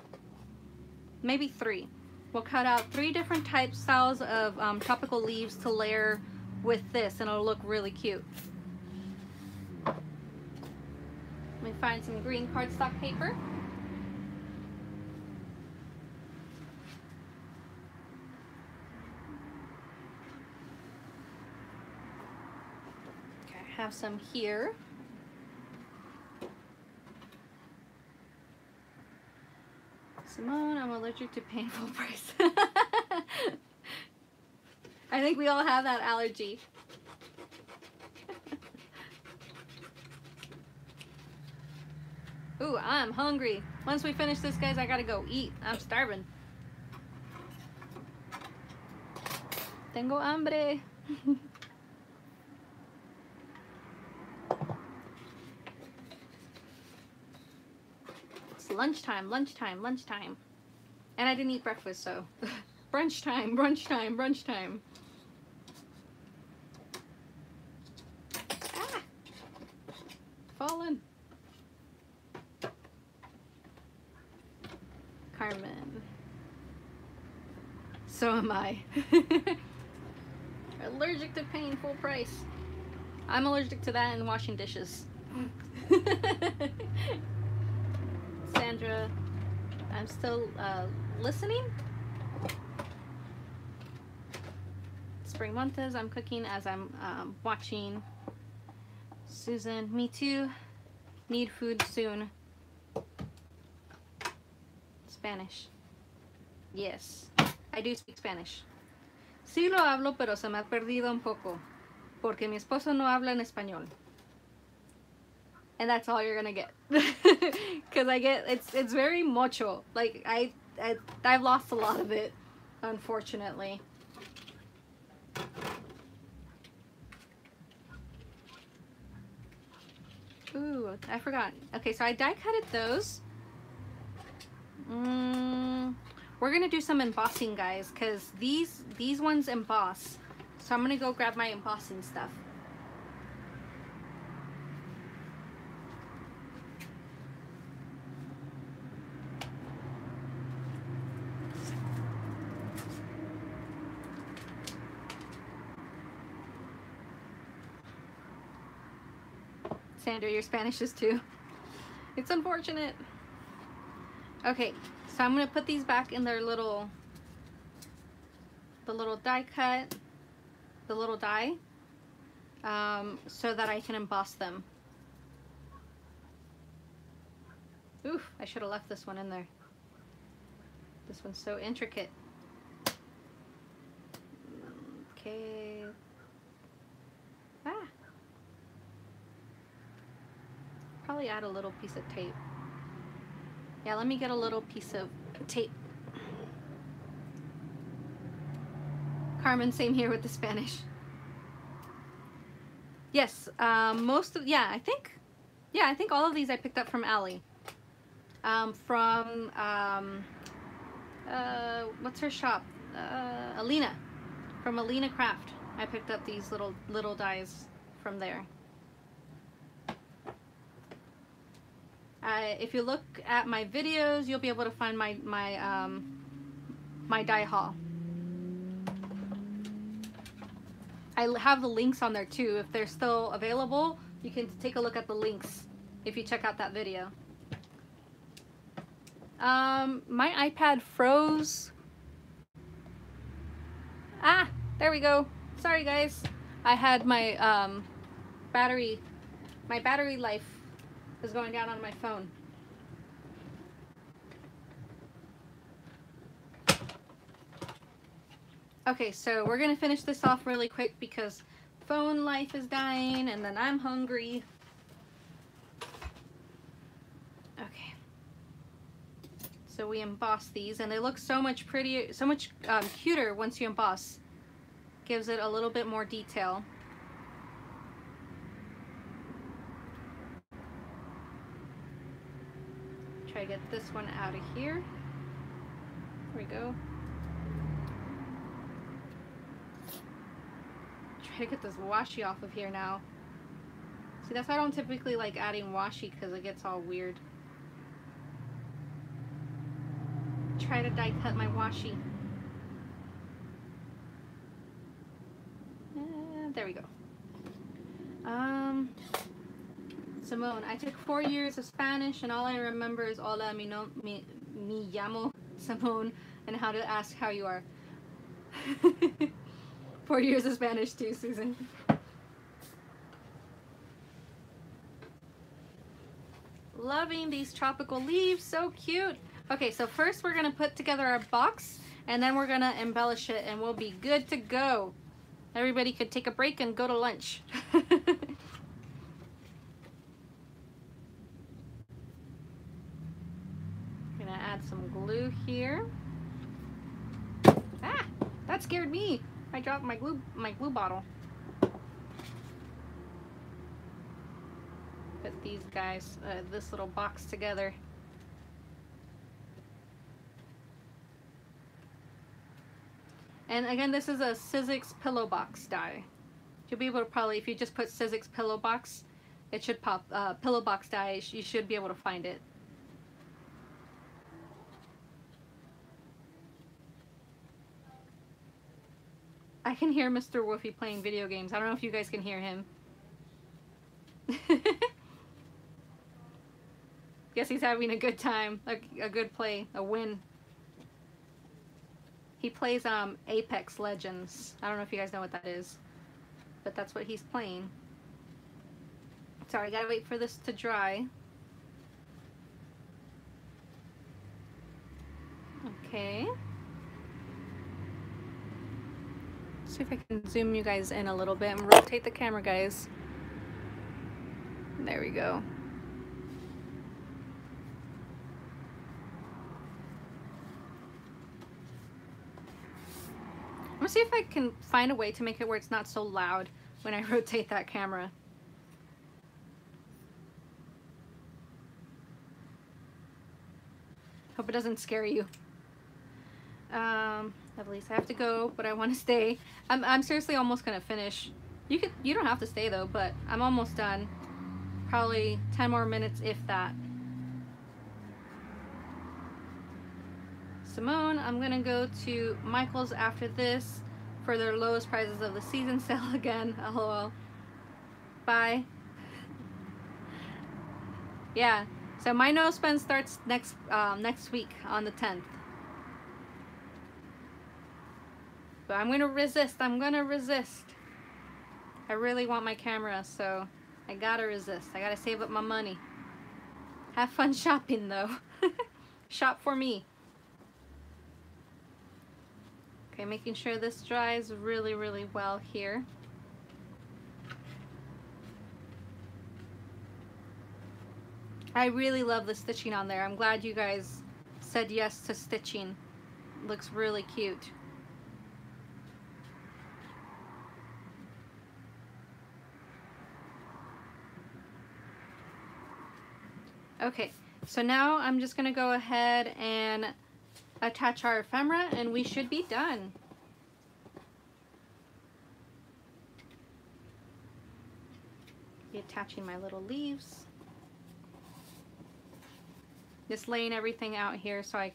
Maybe 3. We'll cut out 3 different styles of tropical leaves to layer with this, and it'll look really cute. Let me find some green cardstock paper. Okay, I have some here. Simone, I'm allergic to paying full price. I think we all have that allergy. Ooh, I'm hungry. Once we finish this, guys, I gotta go eat. I'm starving. Tengo hambre. It's lunchtime, lunchtime, lunchtime. And I didn't eat breakfast, so brunch time, brunch time, brunch time. Ah! Fallen. Carmen. So am I. Allergic to paying full price. I'm allergic to that and washing dishes. Sandra, I'm still listening. Spring Montes, I'm cooking as I'm watching. Susan, me too. Need food soon. Spanish. Yes, I do speak Spanish. Sí lo hablo, pero se me ha perdido un poco. Porque mi esposo no habla en español. And that's all you're gonna get. Because I get, it's very mucho. Like, I've lost a lot of it, unfortunately. Ooh, I forgot. Okay, so I die cutted those. We're gonna do some embossing, guys, because these ones emboss. So I'm gonna go grab my embossing stuff. Sandra, your Spanish is too. It's unfortunate. Okay, so I'm gonna put these back in their little, the little die cut, the little die, so that I can emboss them. Oof, I should have left this one in there. This one's so intricate. Okay. Ah. Probably add a little piece of tape. Yeah, let me get a little piece of tape. Carmen, same here with the Spanish. Yes, I think all of these I picked up from Allie. What's her shop? Alina. From Alina Craft. I picked up these little dies from there. If you look at my videos, you'll be able to find my die haul. I have the links on there too. If they're still available, you can take a look at the links if you check out that video. My iPad froze. Ah, there we go. Sorry guys. I had my battery life is going down on my phone. Okay, so we're gonna finish this off really quick because phone life is dying and then I'm hungry. Okay. So we emboss these and they look so much prettier, so much cuter once you emboss. Gives it a little bit more detail. Try to get this one out of here. There we go. Try to get this washi off of here now. See, that's why I don't typically like adding washi because it gets all weird. Try to die cut my washi. There we go. Simone, I took 4 years of Spanish and all I remember is hola, me llamo Simone, and how to ask how you are. 4 years of Spanish too, Susan. Loving these tropical leaves, so cute. Okay, so first we're gonna put together our box and then we're gonna embellish it and we'll be good to go. Everybody could take a break and go to lunch. Gonna add some glue here. Ah, that scared me. I dropped my glue bottle. Put these guys, this little box together. And again, this is a Sizzix pillow box die. You'll be able to probably, if you just put Sizzix pillow box, it should pop, pillow box die, you should be able to find it. I can hear Mr. Woofy playing video games. I don't know if you guys can hear him. Guess he's having a good time, a good play, a win. He plays Apex Legends. I don't know if you guys know what that is, but that's what he's playing. Sorry, I gotta wait for this to dry. Okay. See if I can zoom you guys in a little bit and rotate the camera, guys. There we go. I'm gonna see if I can find a way to make it where it's not so loud when I rotate that camera. Hope it doesn't scare you. At least I have to go, but I want to stay. I'm seriously almost gonna finish. You don't have to stay though, but I'm almost done. Probably 10 more minutes, if that. Simone, I'm gonna go to Michael's after this for their lowest prices of the season sale again. LOL. Bye. Yeah, so my no spend starts next week on the 10th. But I'm gonna resist. I'm gonna resist. I really want my camera, so I gotta resist. I gotta save up my money. Have fun shopping though. Shop for me. Okay, making sure this dries really, really well here. I really love the stitching on there. I'm glad you guys said yes to stitching. Looks really cute. Okay, so now I'm just gonna go ahead and attach our ephemera and we should be done. Be attaching my little leaves. Just laying everything out here so I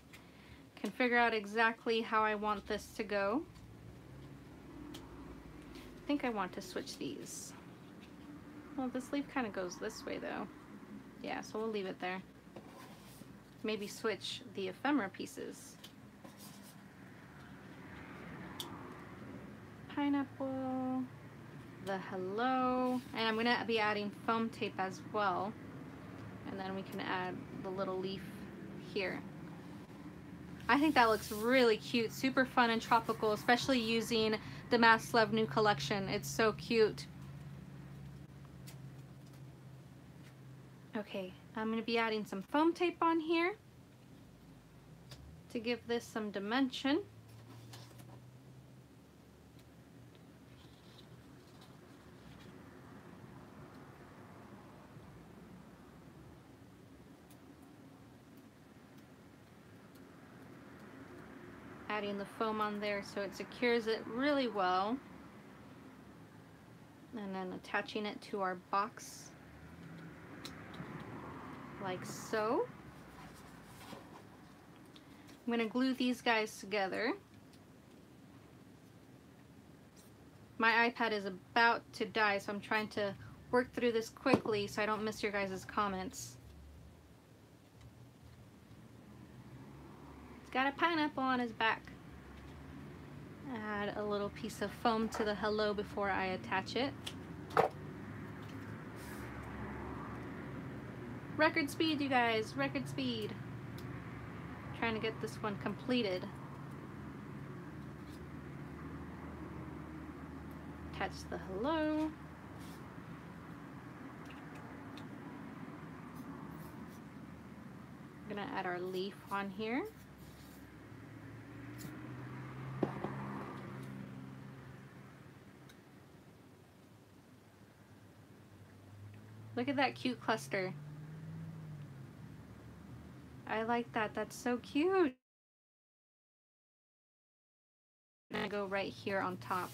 can figure out exactly how I want this to go. I think I want to switch these. Well, this leaf kind of goes this way though. Yeah, so we'll leave it there. Maybe switch the ephemera pieces. Pineapple, the hello, and I'm gonna be adding foam tape as well. And then we can add the little leaf here. I think that looks really cute, super fun and tropical, especially using the Maslev new collection. It's so cute. Okay, I'm going to be adding some foam tape on here to give this some dimension. Adding the foam on there so it secures it really well. And then attaching it to our box like so. I'm going to glue these guys together. My iPad is about to die, so I'm trying to work through this quickly so I don't miss your guys' comments. He's got a pineapple on his back. Add a little piece of foam to the hello before I attach it. Record speed, you guys, record speed. Trying to get this one completed. Attach the hello. I'm gonna add our leaf on here. Look at that cute cluster. I like that. That's so cute. I'm gonna go right here on top.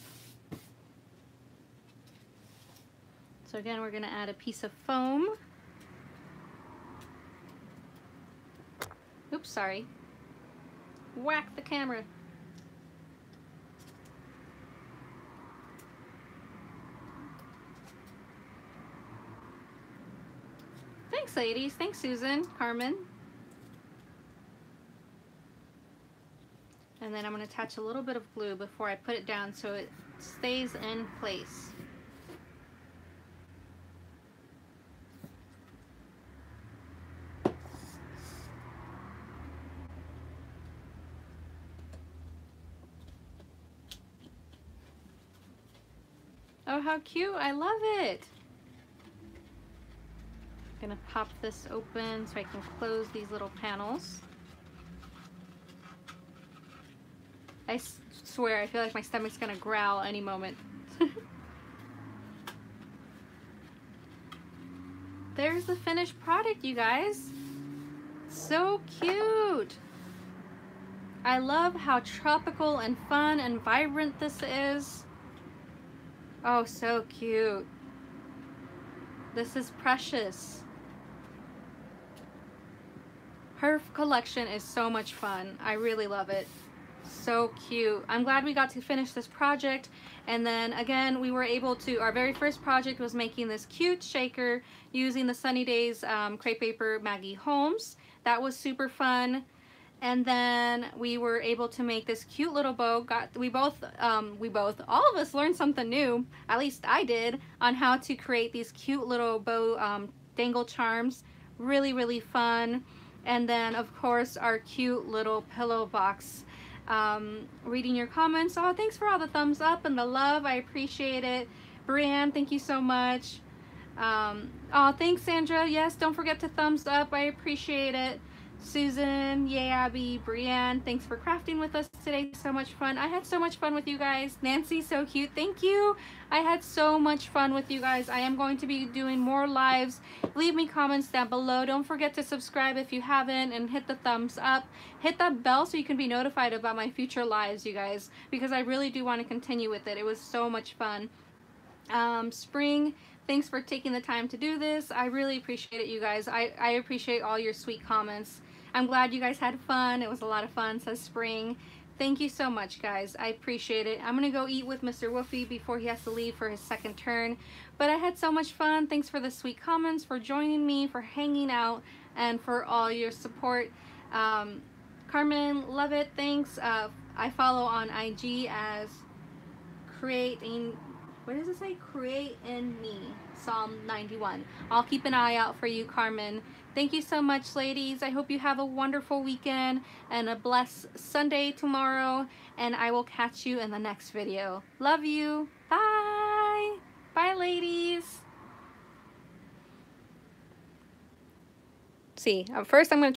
So again, we're gonna add a piece of foam. Oops, sorry. Whack the camera. Thanks, ladies. Thanks, Susan, Carmen. And then I'm going to attach a little bit of glue before I put it down so it stays in place. Oh, how cute. I love it. I'm going to pop this open so I can close these little panels. I swear, I feel like my stomach's gonna growl any moment. There's the finished product, you guys. So cute. I love how tropical and fun and vibrant this is. Oh, so cute. This is precious. Her collection is so much fun. I really love it. So cute. I'm glad we got to finish this project, and then again we were able to, our very first project was making this cute shaker using the Sunny Days crepe paper Maggie Holmes. That was super fun. And then we were able to make this cute little bow. All of us learned something new, at least I did, on how to create these cute little bow dangle charms. Really, really fun. And then of course our cute little pillow box. Reading your comments. Oh, thanks for all the thumbs up and the love. I appreciate it. Brianne, thank you so much. Oh, thanks, Sandra. Yes, don't forget to thumbs up. I appreciate it. Susan, yay, Abby, Brianne, thanks for crafting with us today. So much fun. I had so much fun with you guys. Nancy, so cute. Thank you. I had so much fun with you guys. I am going to be doing more lives. Leave me comments down below. Don't forget to subscribe if you haven't, and hit the thumbs up. Hit that bell so you can be notified about my future lives, you guys, because I really do want to continue with it. It was so much fun. Spring, Thanks for taking the time to do this. I really appreciate it, you guys. I appreciate all your sweet comments. I'm glad you guys had fun. It was a lot of fun, says Spring. Thank you so much, guys. I appreciate it. I'm going to go eat with Mr. Woofy before he has to leave for his second turn. But I had so much fun. Thanks for the sweet comments, for joining me, for hanging out, and for all your support. Carmen, love it. Thanks. I follow on IG as Creating, what does it say? Create in Me, Psalm 91. I'll keep an eye out for you, Carmen. Thank you so much, ladies. I hope you have a wonderful weekend and a blessed Sunday tomorrow, and I will catch you in the next video. Love you. Bye. Bye, ladies. See, first I'm going to